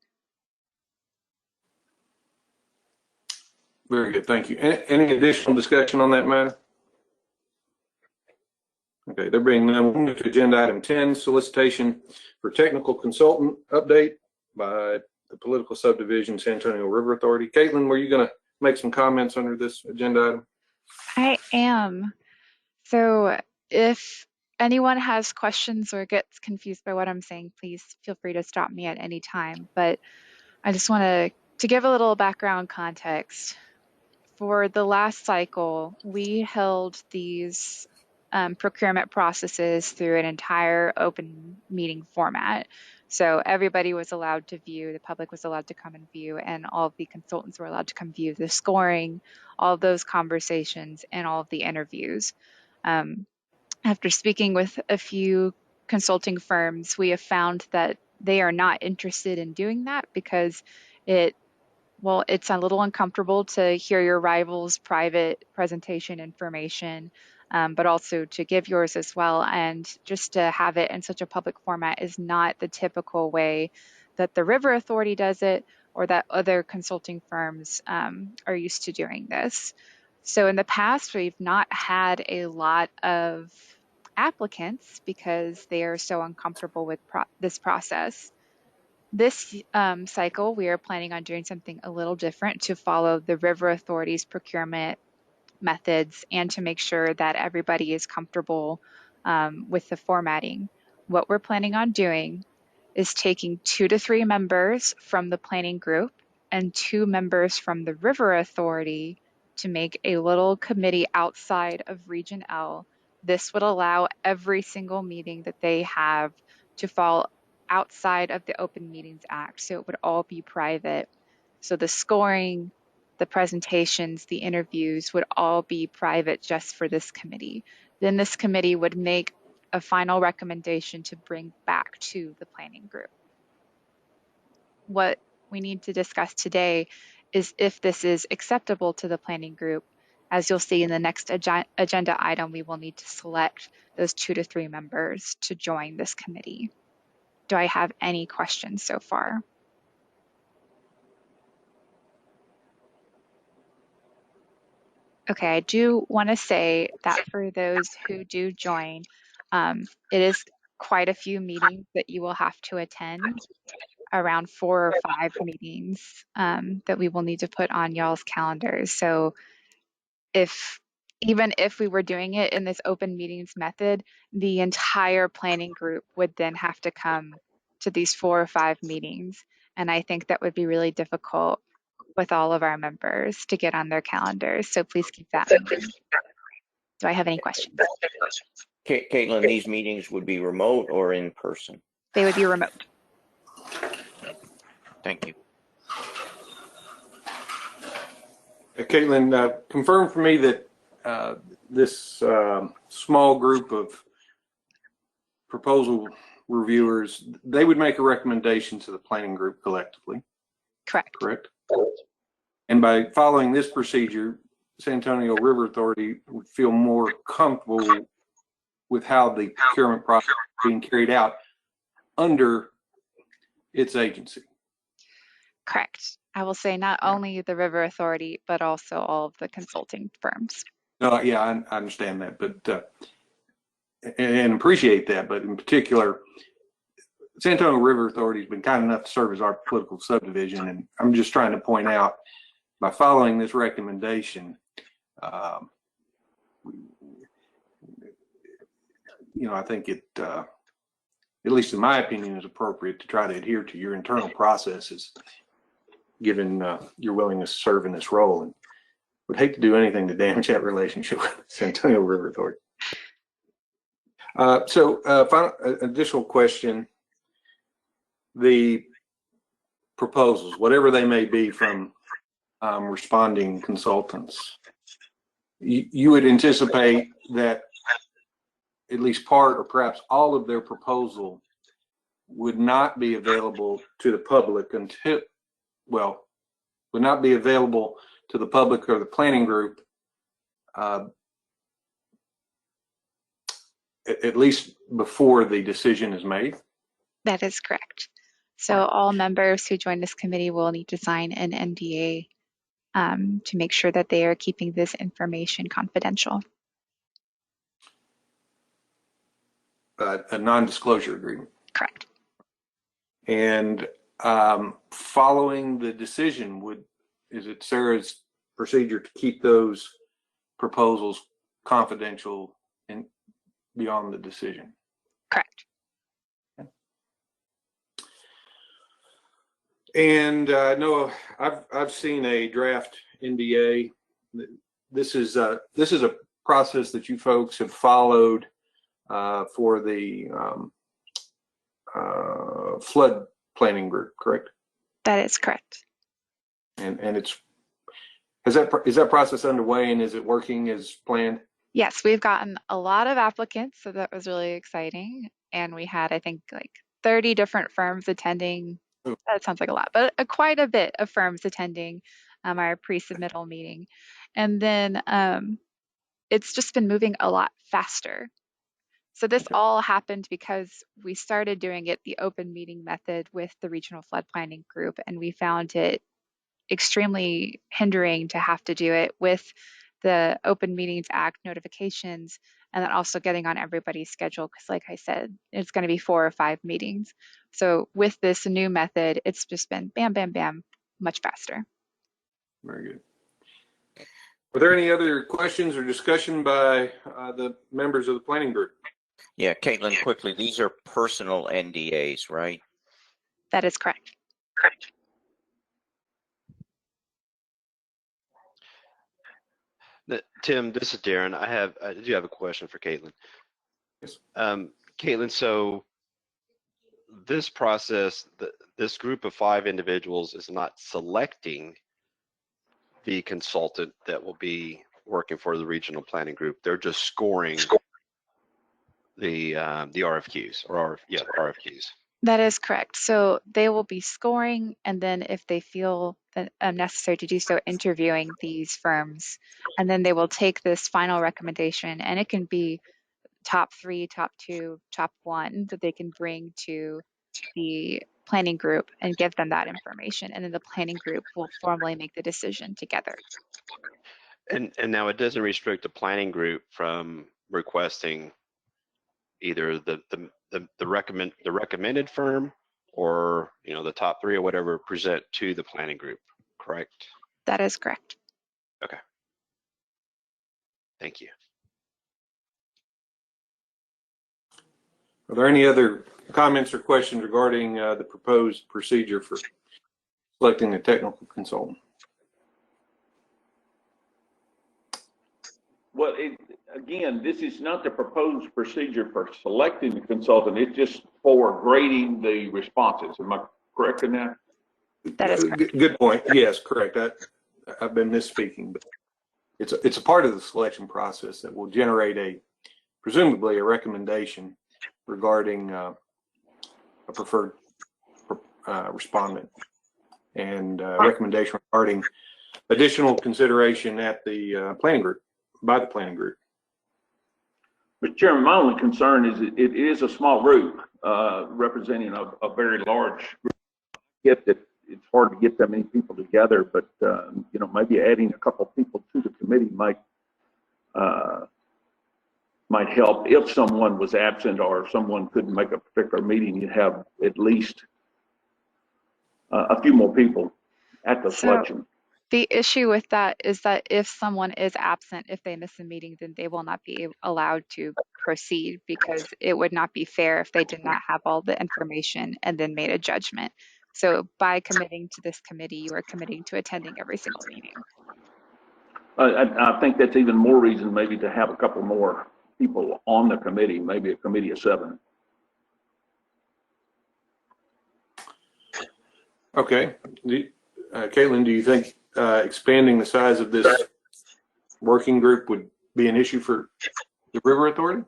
Very good, thank you. Any additional discussion on that matter? Okay, there being none, we'll move to agenda item 10, solicitation for technical consultant update by the political subdivision San Antonio River Authority. Caitlin, were you going to make some comments under this agenda item? I am. So if anyone has questions or gets confused by what I'm saying, please feel free to stop me at any time. But I just want to give a little background context. For the last cycle, we held these procurement processes through an entire open meeting format. So everybody was allowed to view, the public was allowed to come and view, and all of the consultants were allowed to come view the scoring, all of those conversations, and all of the interviews. After speaking with a few consulting firms, we have found that they are not interested in doing that because it's a little uncomfortable to hear your rival's private presentation information, but also to give yours as well. And just to have it in such a public format is not the typical way that the River Authority does it or that other consulting firms are used to doing this. So in the past, we've not had a lot of applicants because they are so uncomfortable with this process. This cycle, we are planning on doing something a little different to follow the River Authority's procurement methods and to make sure that everybody is comfortable with the formatting. What we're planning on doing is taking 2 to 3 members from the planning group and 2 members from the River Authority to make a little committee outside of Region L. This would allow every single meeting that they have to fall outside of the Open Meetings Act. So it would all be private. So the scoring, the presentations, the interviews would all be private just for this committee. Then this committee would make a final recommendation to bring back to the planning group. What we need to discuss today is if this is acceptable to the planning group. As you'll see in the next agenda item, we will need to select those 2 to 3 members to join this committee. Do I have any questions so far? Okay, I do want to say that for those who do join, it is quite a few meetings that you will have to attend, around 4 or 5 meetings that we will need to put on y'all's calendars. So even if we were doing it in this open meetings method, the entire planning group would then have to come to these 4 or 5 meetings. And I think that would be really difficult with all of our members to get on their calendars. So please keep that in mind. Do I have any questions? Caitlin, these meetings would be remote or in person? They would be remote. Thank you. Caitlin, confirm for me that this small group of proposal reviewers, they would make a recommendation to the planning group collectively. Correct. Correct. And by following this procedure, San Antonio River Authority would feel more comfortable with how the procurement process is being carried out under its agency. Correct. I will say not only the River Authority, but also all of the consulting firms. Yeah, I understand that, but and appreciate that. But in particular, San Antonio River Authority has been kind enough to serve as our political subdivision, and I'm just trying to point out, by following this recommendation, I think it, at least in my opinion, is appropriate to try to adhere to your internal processes, given your willingness to serve in this role, and would hate to do anything to damage that relationship with San Antonio River Authority. Final additional question: the proposals, whatever they may be from responding consultants, you would anticipate that at least part or perhaps all of their proposal would not be available to the public until, well, would not be available to the public or the planning group at least before the decision is made? That is correct. So all members who join this committee will need to sign an NDA to make sure that they are keeping this information confidential. A non-disclosure agreement. Correct. And following the decision, is it Sarah's procedure to keep those proposals confidential and beyond the decision? Correct. And I know I've seen a draft NDA. This is a process that you folks have followed for the flood planning group, correct? That is correct. And is that process underway, and is it working as planned? Yes, we've gotten a lot of applicants, so that was really exciting. And we had, I think, like 30 different firms attending. That sounds like a lot, but quite a bit of firms attending our pre-submittal meeting. And then it's just been moving a lot faster. So this all happened because we started doing it the open meeting method with the regional flood planning group, and we found it extremely hindering to have to do it with the Open Meetings Act notifications, and then also getting on everybody's schedule, because like I said, it's going to be 4 or 5 meetings. So with this new method, it's just been bam, bam, bam, much faster. Very good. Are there any other questions or discussion by the members of the planning group? Yeah, Caitlin, quickly, these are personal NDAs, right? That is correct. Tim, this is Darren. I do have a question for Caitlin. Yes. Caitlin, so this process, this group of 5 individuals is not selecting the consultant that will be working for the regional planning group. They're just scoring the RFQs or RFQs. That is correct. So they will be scoring, and then if they feel that necessary to do so, interviewing these firms, and then they will take this final recommendation, and it can be top 3, top 2, top 1 that they can bring to the planning group and give them that information, and then the planning group will formally make the decision together. And now it doesn't restrict the planning group from requesting either the recommended firm or the top 3 or whatever present to the planning group, correct? That is correct. Okay. Thank you. Are there any other comments or questions regarding the proposed procedure for selecting a technical consultant? Well, again, this is not the proposed procedure for selecting the consultant. It's just for grading the responses. Am I correct in that? That is correct. Good point. Yes, correct. I've been misspeaking, but it's a part of the selection process that will generate presumably a recommendation regarding a preferred respondent, and recommendation regarding additional consideration at the planning group, by the planning group. Mr. Chairman, my only concern is it is a small group representing a very large group. Get that it's hard to get that many people together, but maybe adding a couple of people to the committee might help. If someone was absent or someone couldn't make a particular meeting, you'd have at least a few more people at the selection. The issue with that is that if someone is absent, if they miss a meeting, then they will not be allowed to proceed, because it would not be fair if they did not have all the information and then made a judgment. So by committing to this committee, you are committing to attending every single meeting. I think that's even more reason maybe to have a couple more people on the committee, maybe a committee of 7. Okay. Caitlin, do you think expanding the size of this working group would be an issue for the River Authority?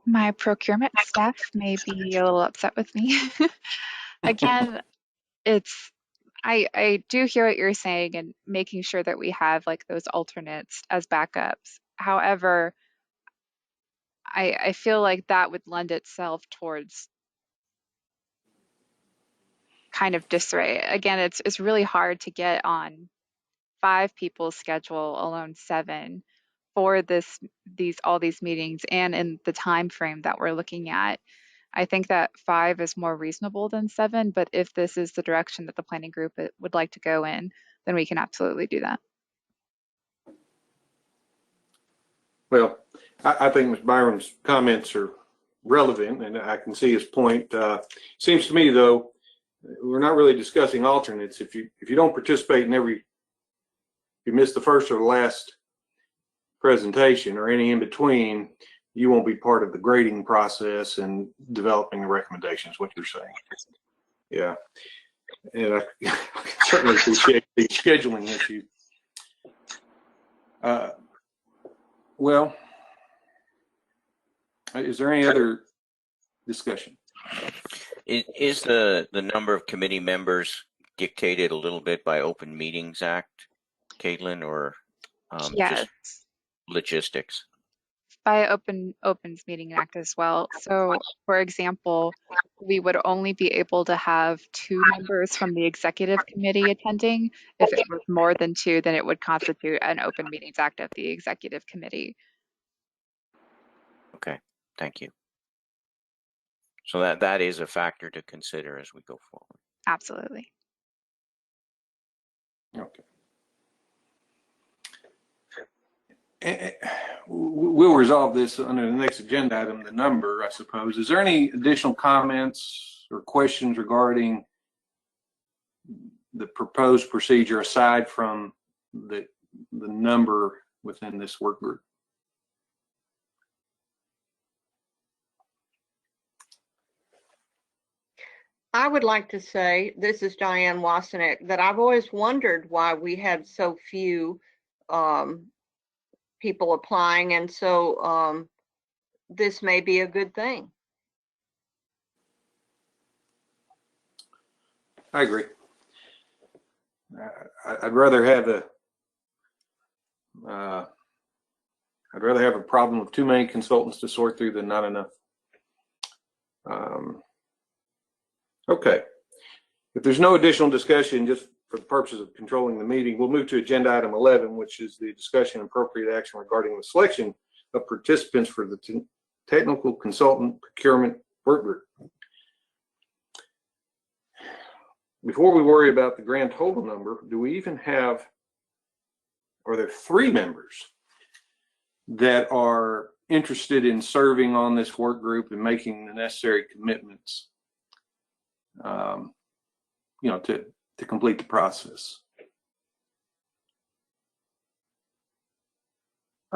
My procurement staff may be a little upset with me. Again, I do hear what you're saying and making sure that we have like those alternates as backups. However, I feel like that would lend itself towards kind of disarray. Again, it's really hard to get on 5 people's schedule, alone 7, for all these meetings and in the time frame that we're looking at. I think that 5 is more reasonable than 7, but if this is the direction that the planning group would like to go in, then we can absolutely do that. Well, I think Mr. Byram's comments are relevant, and I can see his point. Seems to me, though, we're not really discussing alternates. If you don't participate in if you miss the first or the last presentation or any in between, you won't be part of the grading process and developing the recommendations, what you're saying. Yeah. And I can certainly appreciate the scheduling issue. Well, is there any other discussion? Is the number of committee members dictated a little bit by Open Meetings Act, Caitlin, or Yes, just logistics? by Opens Meeting Act as well. So, for example, we would only be able to have 2 members from the executive committee attending. If it was more than 2, then it would constitute an Open Meetings Act of the executive committee. Okay, thank you. So that is a factor to consider as we go forward. Absolutely. Okay. We'll resolve this under the next agenda item, the number, I suppose. Is there any additional comments or questions regarding the proposed procedure aside from the number within this work group? I would like to say, this is Diane Wasenick, that I've always wondered why we had so few people applying, and so this may be a good thing. I agree. I'd rather have a problem with too many consultants to sort through than not enough. Okay. If there's no additional discussion, just for the purposes of controlling the meeting, we'll move to agenda item 11, which is the discussion and appropriate action regarding the selection of participants for the technical consultant procurement work group. Before we worry about the grand total number, do we even have, are there 3 members that are interested in serving on this work group and making the necessary commitments, to complete the process?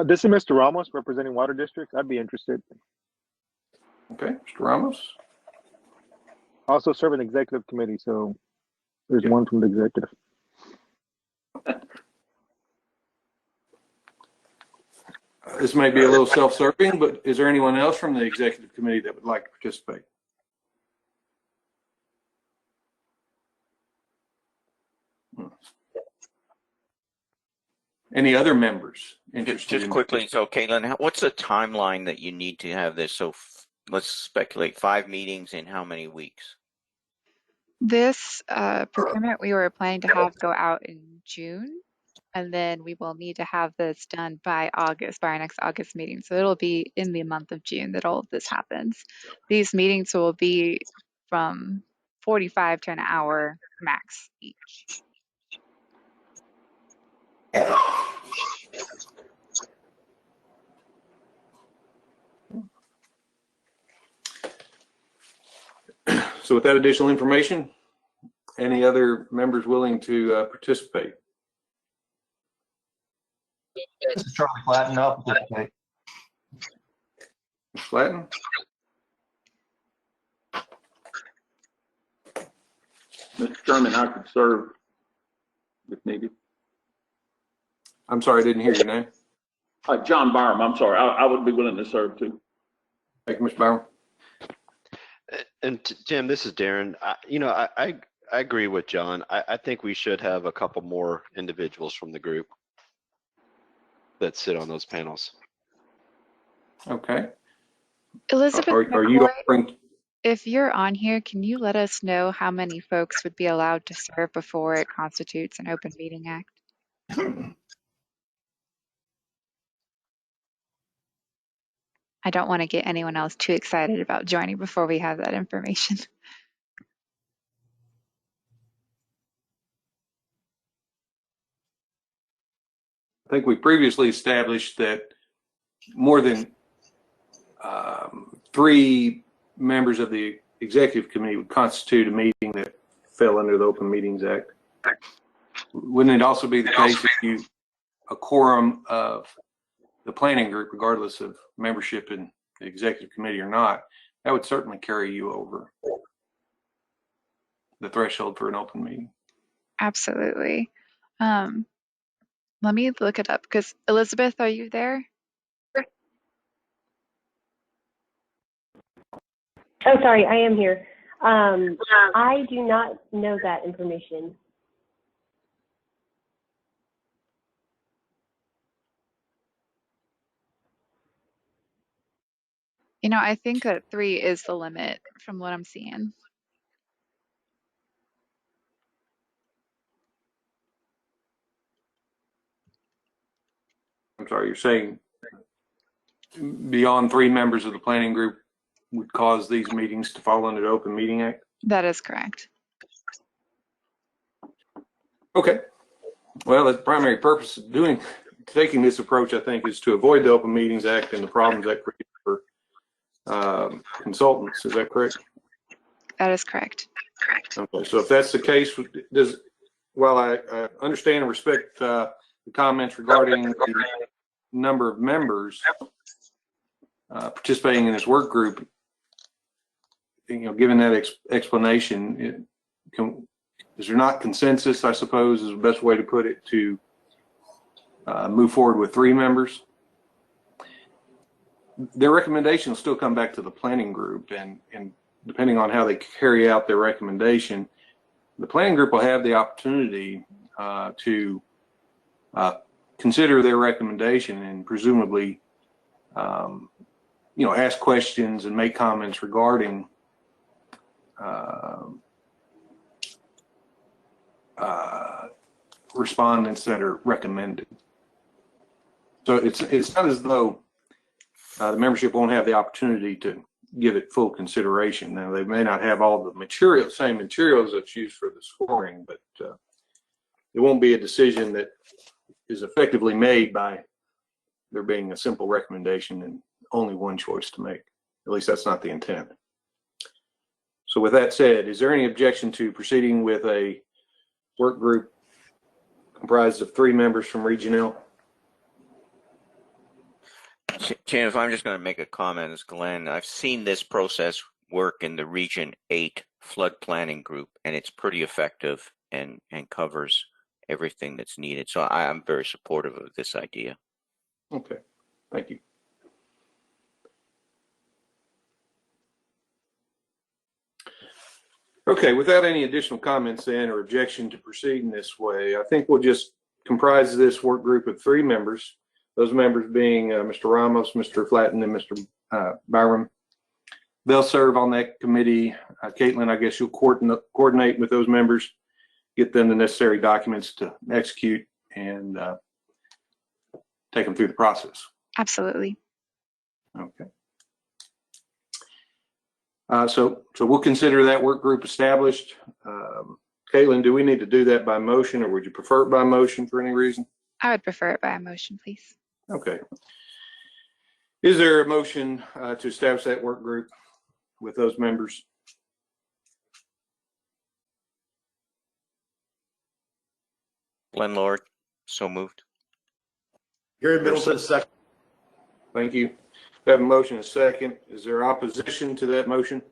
This is Mr. Ramos representing Water Districts. I'd be interested. Okay, Mr. Ramos. Also serve an executive committee, so there's one from the executive. This may be a little self-serving, but is there anyone else from the executive committee that would like to participate? Any other members interested? Just quickly, so Caitlin, what's the timeline that you need to have this? So let's speculate, 5 meetings in how many weeks? This procurement we were planning to have go out in June, and then we will need to have this done by August, by our next August meeting. So it'll be in the month of June that all of this happens. These meetings will be from 45 to an hour max each. So with that additional information, any other members willing to participate? This is Charlie Flatten. I'll participate. Ms. Flatten? Mr. Chairman, I could serve if needed. I'm sorry, I didn't hear your name. John Byram, I'm sorry. I would be willing to serve too. Thank you, Mr. Byron. And Tim, this is Darren. I agree with John. I think we should have a couple more individuals from the group that sit on those panels. Okay. Elizabeth Are you McCoy, offering? if you're on here, can you let us know how many folks would be allowed to serve before it constitutes an open meeting act? I don't want to get anyone else too excited about joining before we have that information. I think we previously established that more than 3 members of the executive committee would constitute a meeting that fell under the Open Meetings Act. Wouldn't it also be the case if a quorum of the planning group, regardless of membership in the executive committee or not, that would certainly carry you over the threshold for an open meeting? Absolutely. Let me look it up because Elizabeth, are you there? Oh, sorry, I am here. I do not know that information. I think that 3 is the limit from what I'm seeing. I'm sorry, you're saying beyond 3 members of the planning group would cause these meetings to fall under the Open Meeting Act? That is correct. Okay. Well, the primary purpose of taking this approach, I think, is to avoid the Open Meetings Act and the problems that creates for consultants. Is that correct? That is correct. Okay. So if that's the case, while I understand and respect the comments regarding the number of members participating in this work group, given that explanation, is there not consensus, I suppose, is the best way to put it, to move forward with 3 members? Their recommendation will still come back to the planning group, and depending on how they carry out their recommendation, the planning group will have the opportunity to consider their recommendation and presumably, ask questions and make comments regarding respondents that are recommended. So it's not as though the membership won't have the opportunity to give it full consideration. Now, they may not have all the same materials that's used for the scoring, but it won't be a decision that is effectively made by there being a simple recommendation and only one choice to make. At least that's not the intent. So with that said, is there any objection to proceeding with a work group comprised of 3 members from Region L? Tim, if I'm just going to make a comment, as Glenn, I've seen this process work in the Region 8 flood planning group, and it's pretty effective and covers everything that's needed. So I'm very supportive of this idea. Okay, thank you. Okay, without any additional comments then or objection to proceeding this way, I think we'll just comprise this work group of 3 members. Those members being Mr. Ramos, Mr. Flatten, and Mr. Byram. They'll serve on that committee. Caitlin, I guess you'll coordinate with those members, get them the necessary documents to execute, and take them through the process. Absolutely. Okay. So we'll consider that work group established. Caitlin, do we need to do that by motion, or would you prefer it by motion for any reason? I would prefer it by a motion, please. Okay. Is there a motion to establish that work group with those members? Glenn Lord, so moved. Gary Middleton, second. Thank you. We have a motion and a second. Is there opposition to that motion?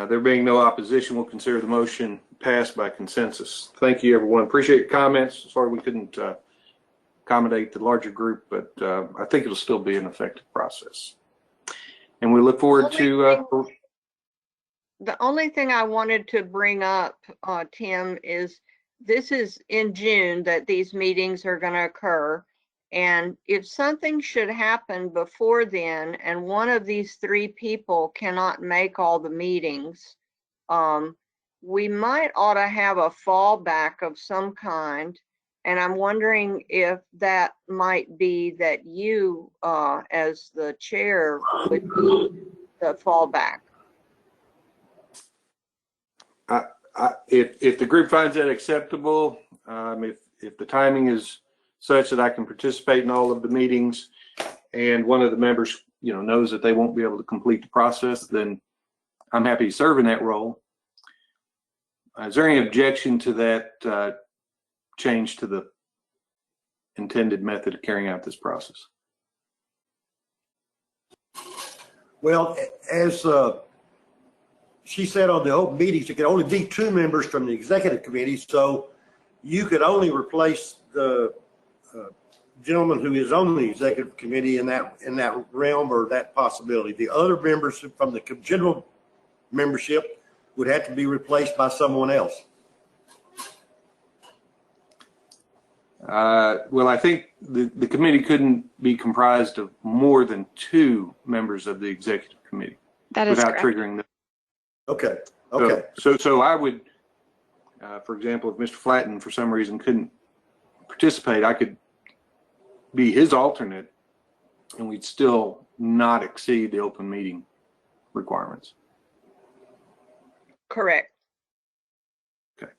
There being no opposition, we'll consider the motion passed by consensus. Thank you, everyone. Appreciate your comments. Sorry we couldn't accommodate the larger group, but I think it'll still be an effective process. And we look forward to. The only thing I wanted to bring up, Tim, is this is in June that these meetings are going to occur. And if something should happen before then, and one of these three people cannot make all the meetings, we might ought to have a fallback of some kind. And I'm wondering if that might be that you, as the chair, would be the fallback. If the group finds that acceptable, if the timing is such that I can participate in all of the meetings, and one of the members, knows that they won't be able to complete the process, then I'm happy to serve in that role. Is there any objection to that change to the intended method of carrying out this process? Well, as she said on the open meetings, it could only be 2 members from the executive committee, so you could only replace the gentleman who is on the executive committee in that realm or that possibility. The other members from the general membership would have to be replaced by someone else. Well, I think the committee couldn't be comprised of more than 2 members of the executive committee without triggering the. Okay. So I would, for example, if Mr. Flatten for some reason couldn't participate, I could be his alternate, and we'd still not exceed the open meeting requirements. Correct. Okay.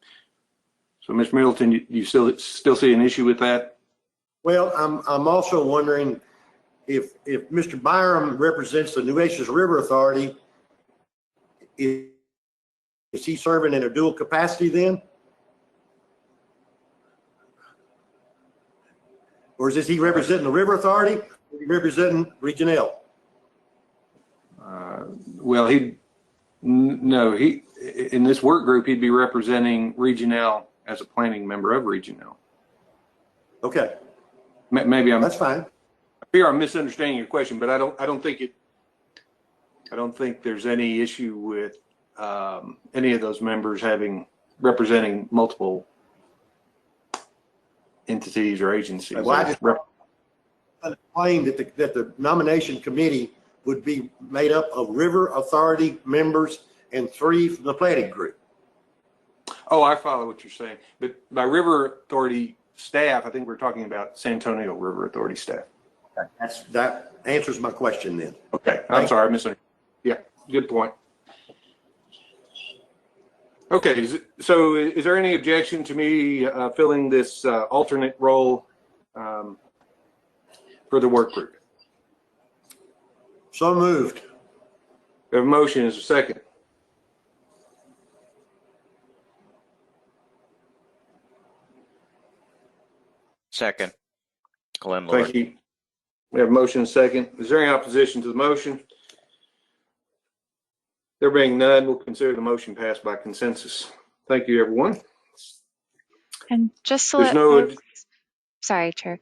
So, Mr. Middleton, you still see an issue with that? Well, I'm also wondering if Mr. Byram represents the Nueces River Authority, is he serving in a dual capacity then? Or is he representing the River Authority? Or is he representing Region L? Well, no, in this work group, he'd be representing Region L as a planning member of Region L. Okay. Maybe that's fine. I fear I'm misunderstanding your question, but I don't think there's any issue with any of those members representing multiple entities or agencies. Well, I just claimed that the nomination committee would be made up of River Authority members and 3 from the planning group. Oh, I follow what you're saying. But by River Authority staff, I think we're talking about San Antonio River Authority staff. Okay. That answers my question then. Okay, I'm sorry, I misunderstood. Yeah, good point. Okay, so is there any objection to me filling this alternate role for the work group? So moved. We have a motion. Is a second? Second. Glenn Miller. Thank you. We have a motion and a second. Is there any opposition to the motion? There being none, we'll consider the motion passed by consensus. Thank you, everyone. And just to There's let sorry, Chair.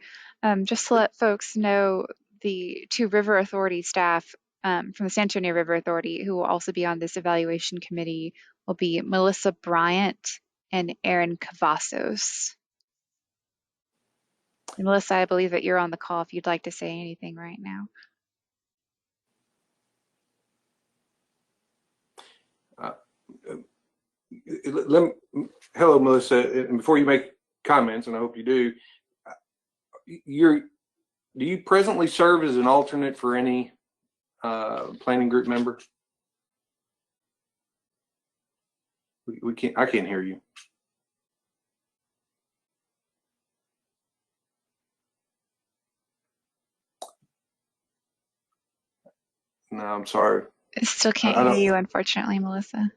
Just to let folks know, the 2 River Authority staff from the San Antonio River Authority who will also be on this evaluation committee will be Melissa Bryant and Aaron Cavazos. And Melissa, I believe that you're on the call if you'd like to say anything right now. Hello, Melissa. And before you make comments, and I hope you do, do you presently serve as an alternate for any planning group member? I can't hear you. No, I'm sorry. I still can't hear you, unfortunately, Melissa.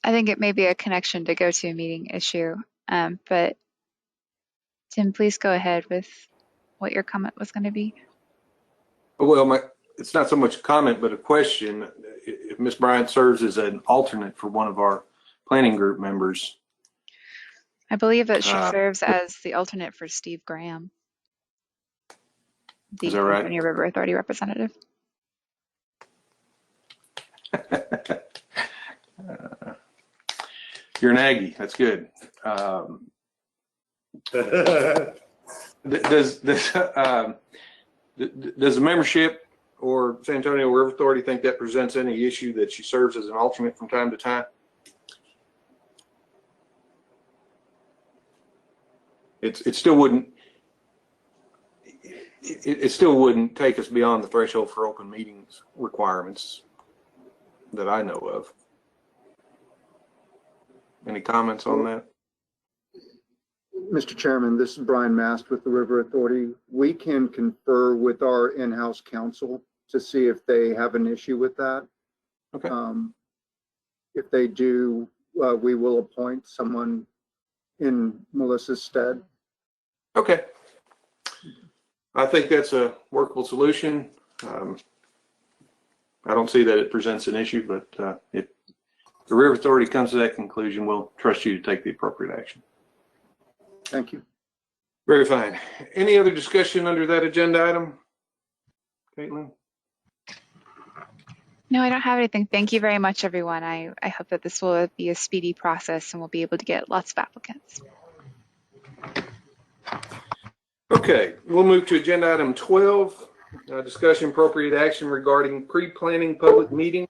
I think it may be a connection to GoToMeeting issue. But Tim, please go ahead with what your comment was going to be. Well, it's not so much a comment, but a question. If Ms. Bryant serves as an alternate for one of our planning group members. I believe that she serves as the alternate for Steve Graham, the Is that right? Antonio River Authority representative. You're an Aggie. That's good. Does the membership or San Antonio River Authority think that presents any issue that she serves as an alternate from time to time? It still wouldn't take us beyond the threshold for open meetings requirements that I know of. Any comments on that? Mr. Chairman, this is Brian Mast with the River Authority. We can confer with our in-house counsel to see if they have an issue with that. Okay. If they do, we will appoint someone in Melissa's stead. Okay. I think that's a workable solution. I don't see that it presents an issue, but if the River Authority comes to that conclusion, we'll trust you to take the appropriate action. Thank you. Very fine. Any other discussion under that agenda item? Caitlin? No, I don't have anything. Thank you very much, everyone. I hope that this will be a speedy process and we'll be able to get lots of applicants. Okay, we'll move to agenda item 12, discussion appropriate action regarding pre-planning public meeting.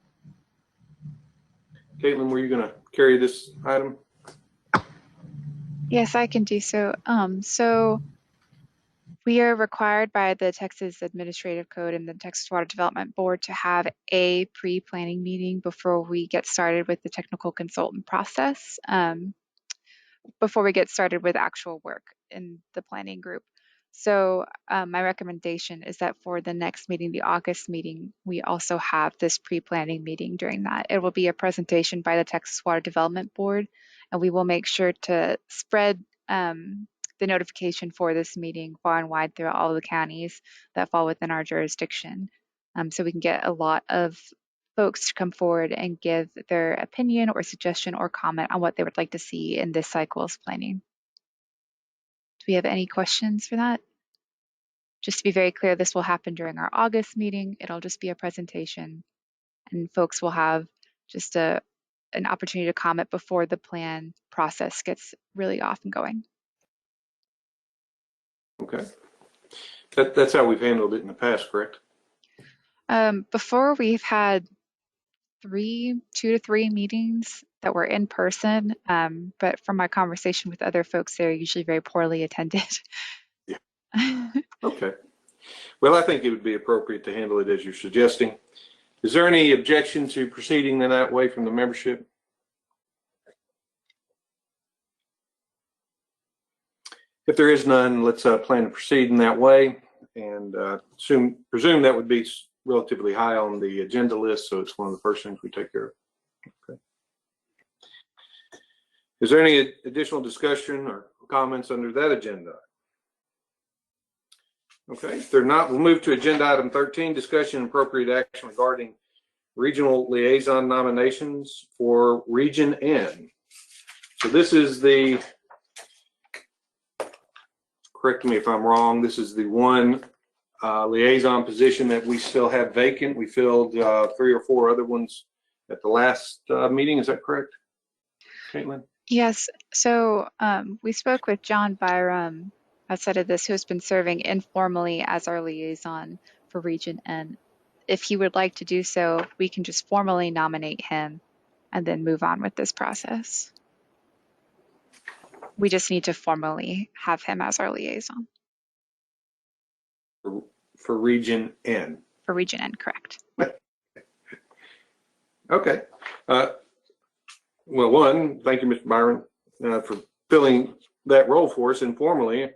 Caitlin, were you going to carry this item? Yes, I can do so. So we are required by the Texas Administrative Code and the Texas Water Development Board to have a pre-planning meeting before we get started with the technical consultant process, before we get started with actual work in the planning group. So my recommendation is that for the next meeting, the August meeting, we also have this pre-planning meeting during that. It will be a presentation by the Texas Water Development Board, and we will make sure to spread the notification for this meeting far and wide throughout all of the counties that fall within our jurisdiction. So we can get a lot of folks to come forward and give their opinion or suggestion or comment on what they would like to see in this cycle's planning. Do we have any questions for that? Just to be very clear, this will happen during our August meeting. It'll just be a presentation and folks will have just an opportunity to comment before the plan process gets really off and going. Okay. That's how we've handled it in the past, correct? Before we've had 2 to 3 meetings that were in person, but from my conversation with other folks, they're usually very poorly attended. Yeah. Okay. Well, I think it would be appropriate to handle it as you're suggesting. Is there any objection to proceeding in that way from the membership? If there is none, let's plan to proceed in that way, and presume that would be relatively high on the agenda list, so it's one of the first things we take care of. Okay. Is there any additional discussion or comments under that agenda? Okay, if there not, we'll move to agenda item 13, discussion and appropriate action regarding regional liaison nominations for Region N. So this is the, correct me if I'm wrong, this is the one liaison position that we still have vacant. We filled 3 or 4 other ones at the last meeting. Is that correct, Caitlin? Yes. So we spoke with John Byram outside of this, who has been serving informally as our liaison for Region N. If he would like to do so, we can just formally nominate him and then move on with this process. We just need to formally have him as our liaison. For Region N. For Region N, correct. Okay. Well, one, thank you, Mr. Byron, for filling that role for us informally.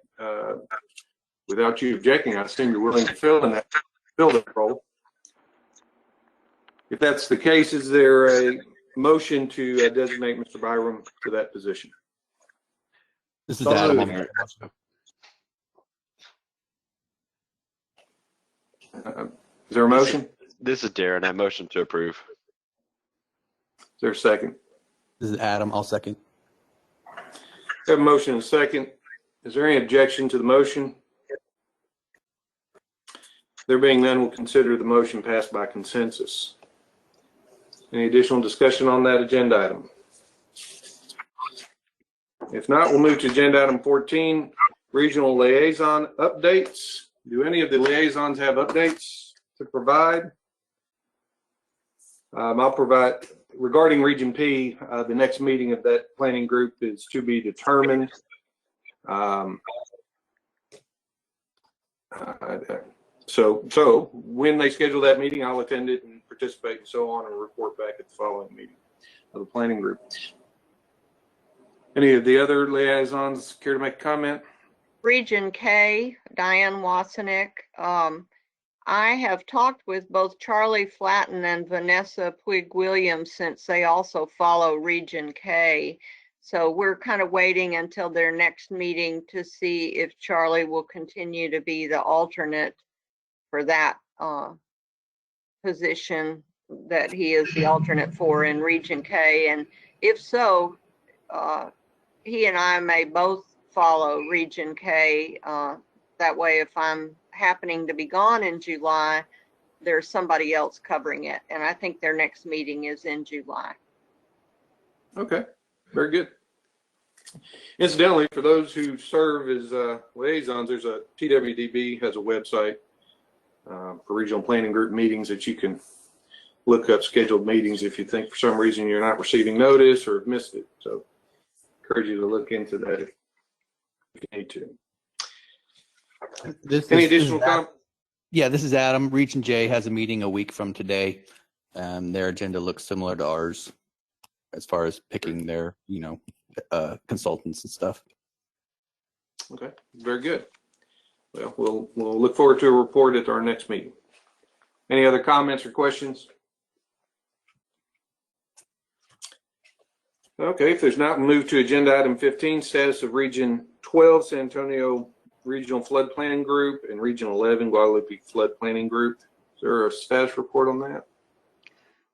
Without you objecting, I assume you're willing to fill that role. If that's the case, is there motion to designate Mr. Byram to that position? This is So Adam. moved. I'll make the motion. Is there a motion? This is Darren. I motion to approve. Is there a second? This is Adam. I'll second. We have a motion and a second. Is there any objection to the motion? There being none, we'll consider the motion passed by consensus. Any additional discussion on that agenda item? If not, we'll move to agenda item 14, regional liaison updates. Do any of the liaisons have updates to provide? I'll provide, regarding Region P, the next meeting of that planning group is to be determined. So when they schedule that meeting, I'll attend it and participate and so on and report back at the following meeting of the planning group. Any of the other liaisons care to make a comment? Region K, Diane Wasenick. I have talked with both Charlie Flatten and Vanessa Puig-Williams since they also follow Region K. So we're kind of waiting until their next meeting to see if Charlie will continue to be the alternate for that position that he is the alternate for in Region K. And if so, he and I may both follow Region K. That way, if I'm happening to be gone in July, there's somebody else covering it. And I think their next meeting is in July. Okay, very good. Incidentally, for those who serve as liaisons, there's a TWDB has a website for regional planning group meetings that you can look up scheduled meetings if you think for some reason you're not receiving notice or have missed it. So encourage you to look into that if you need to. Any additional comments? Yeah, this is Adam. Region J has a meeting a week from today. Their agenda looks similar to ours as far as picking their, consultants and stuff. Okay, very good. Well, we'll look forward to a report at our next meeting. Any other comments or questions? Okay, if there's not, we'll move to agenda item 15, status of Region 12, San Antonio Regional Flood Planning Group, and Region 11, Guadalupe Flood Planning Group. Is there a status report on that?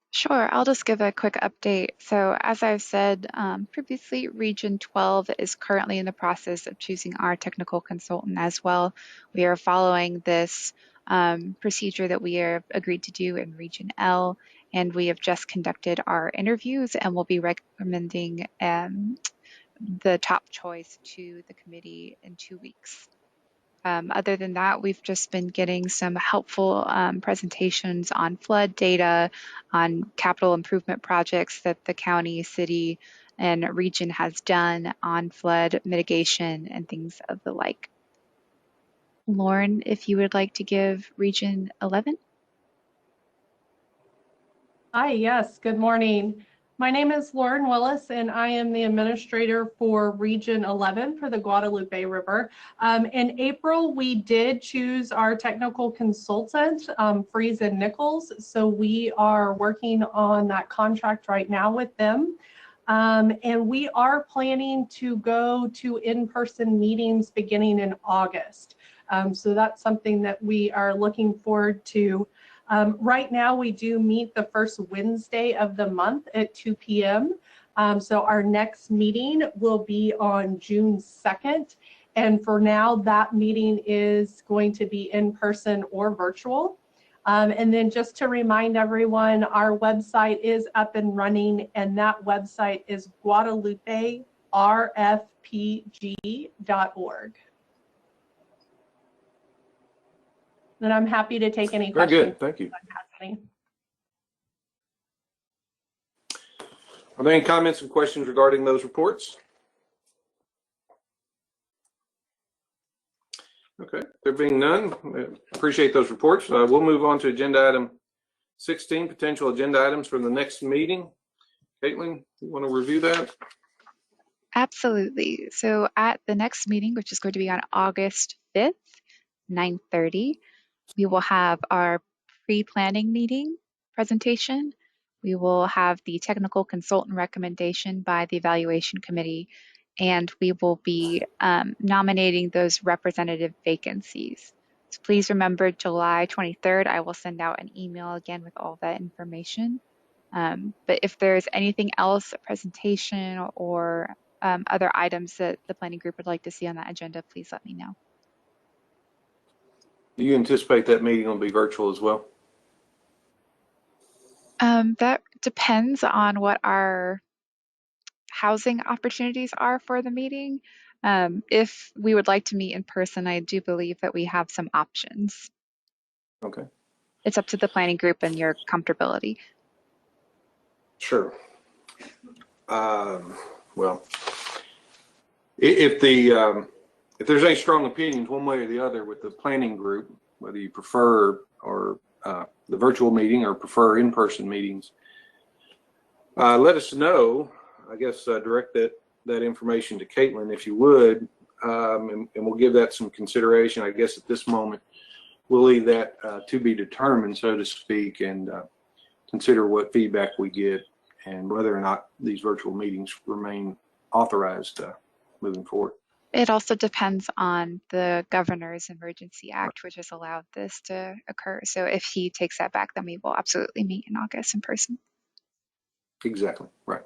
Sure, I'll just give a quick update. So as I've said previously, Region 12 is currently in the process of choosing our technical consultant as well. We are following this procedure that we have agreed to do in Region L, and we have just conducted our interviews and will be recommending the top choice to the committee in 2 weeks. Other than that, we've just been getting some helpful presentations on flood data, on capital improvement projects that the county, city, and region has done on flood mitigation and things of the like. Lauren, if you would like to give Region 11. Hi, yes, good morning. My name is Lauren Willis, and I am the administrator for Region 11 for the Guadalupe River. In April, we did choose our technical consultant, Freeze and Nichols. So we are working on that contract right now with them. And we are planning to go to in-person meetings beginning in August. So that's something that we are looking forward to. Right now, we do meet the first Wednesday of the month at 2 p.m. So our next meeting will be on June 2nd. And for now, that meeting is going to be in person or virtual. And then just to remind everyone, our website is up and running, and that website is guadaluperfpg.org. And I'm happy to take any questions. Very good, thank you. Are there any comments and questions regarding those reports? Okay, there being none, I appreciate those reports. We'll move on to agenda item 16, potential agenda items for the next meeting. Caitlin, you want to review that? Absolutely. So at the next meeting, which is going to be on August 5th, 9:30, we will have our pre-planning meeting presentation. We will have the technical consultant recommendation by the evaluation committee, and we will be nominating those representative vacancies. So please remember July 23rd, I will send out an email again with all that information. But if there's anything else, a presentation or other items that the planning group would like to see on that agenda, please let me know. Do you anticipate that meeting will be virtual as well? That depends on what our housing opportunities are for the meeting. If we would like to meet in person, I do believe that we have some options. Okay. It's up to the planning group and your comfortability. Sure. Well, if there's any strong opinions one way or the other with the planning group, whether you prefer or the virtual meeting or prefer in-person meetings, let us know. I guess direct that information to Caitlin if you would, and we'll give that some consideration. I guess at this moment we'll leave that to be determined, so to speak, and consider what feedback we get and whether or not these virtual meetings remain authorized moving forward. It also depends on the Governor's Emergency Act, which has allowed this to occur. So if he takes that back, then we will absolutely meet in August in person. Exactly, right.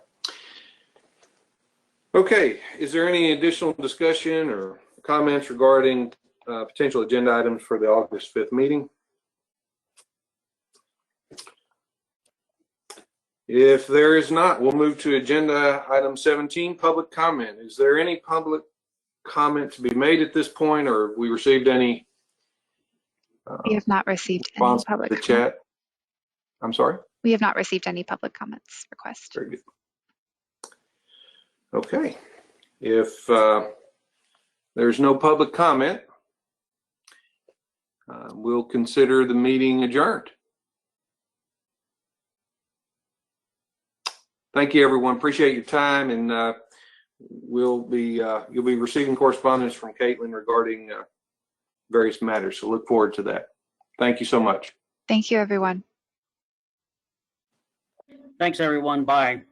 Okay, is there any additional discussion or comments regarding potential agenda items for the August 5th meeting? If there is not, we'll move to agenda item 17, public comment. Is there any public comment to be made at this point, or have we received any? We have not received any public the chat. I'm sorry? We have not received any public comments request. Very good. Okay. If there's no public comment, we'll consider the meeting adjourned. Thank you, everyone. Appreciate your time, and you'll be receiving correspondence from Caitlin regarding various matters. So look forward to that. Thank you so much. Thank you, everyone. Thanks, everyone. Bye.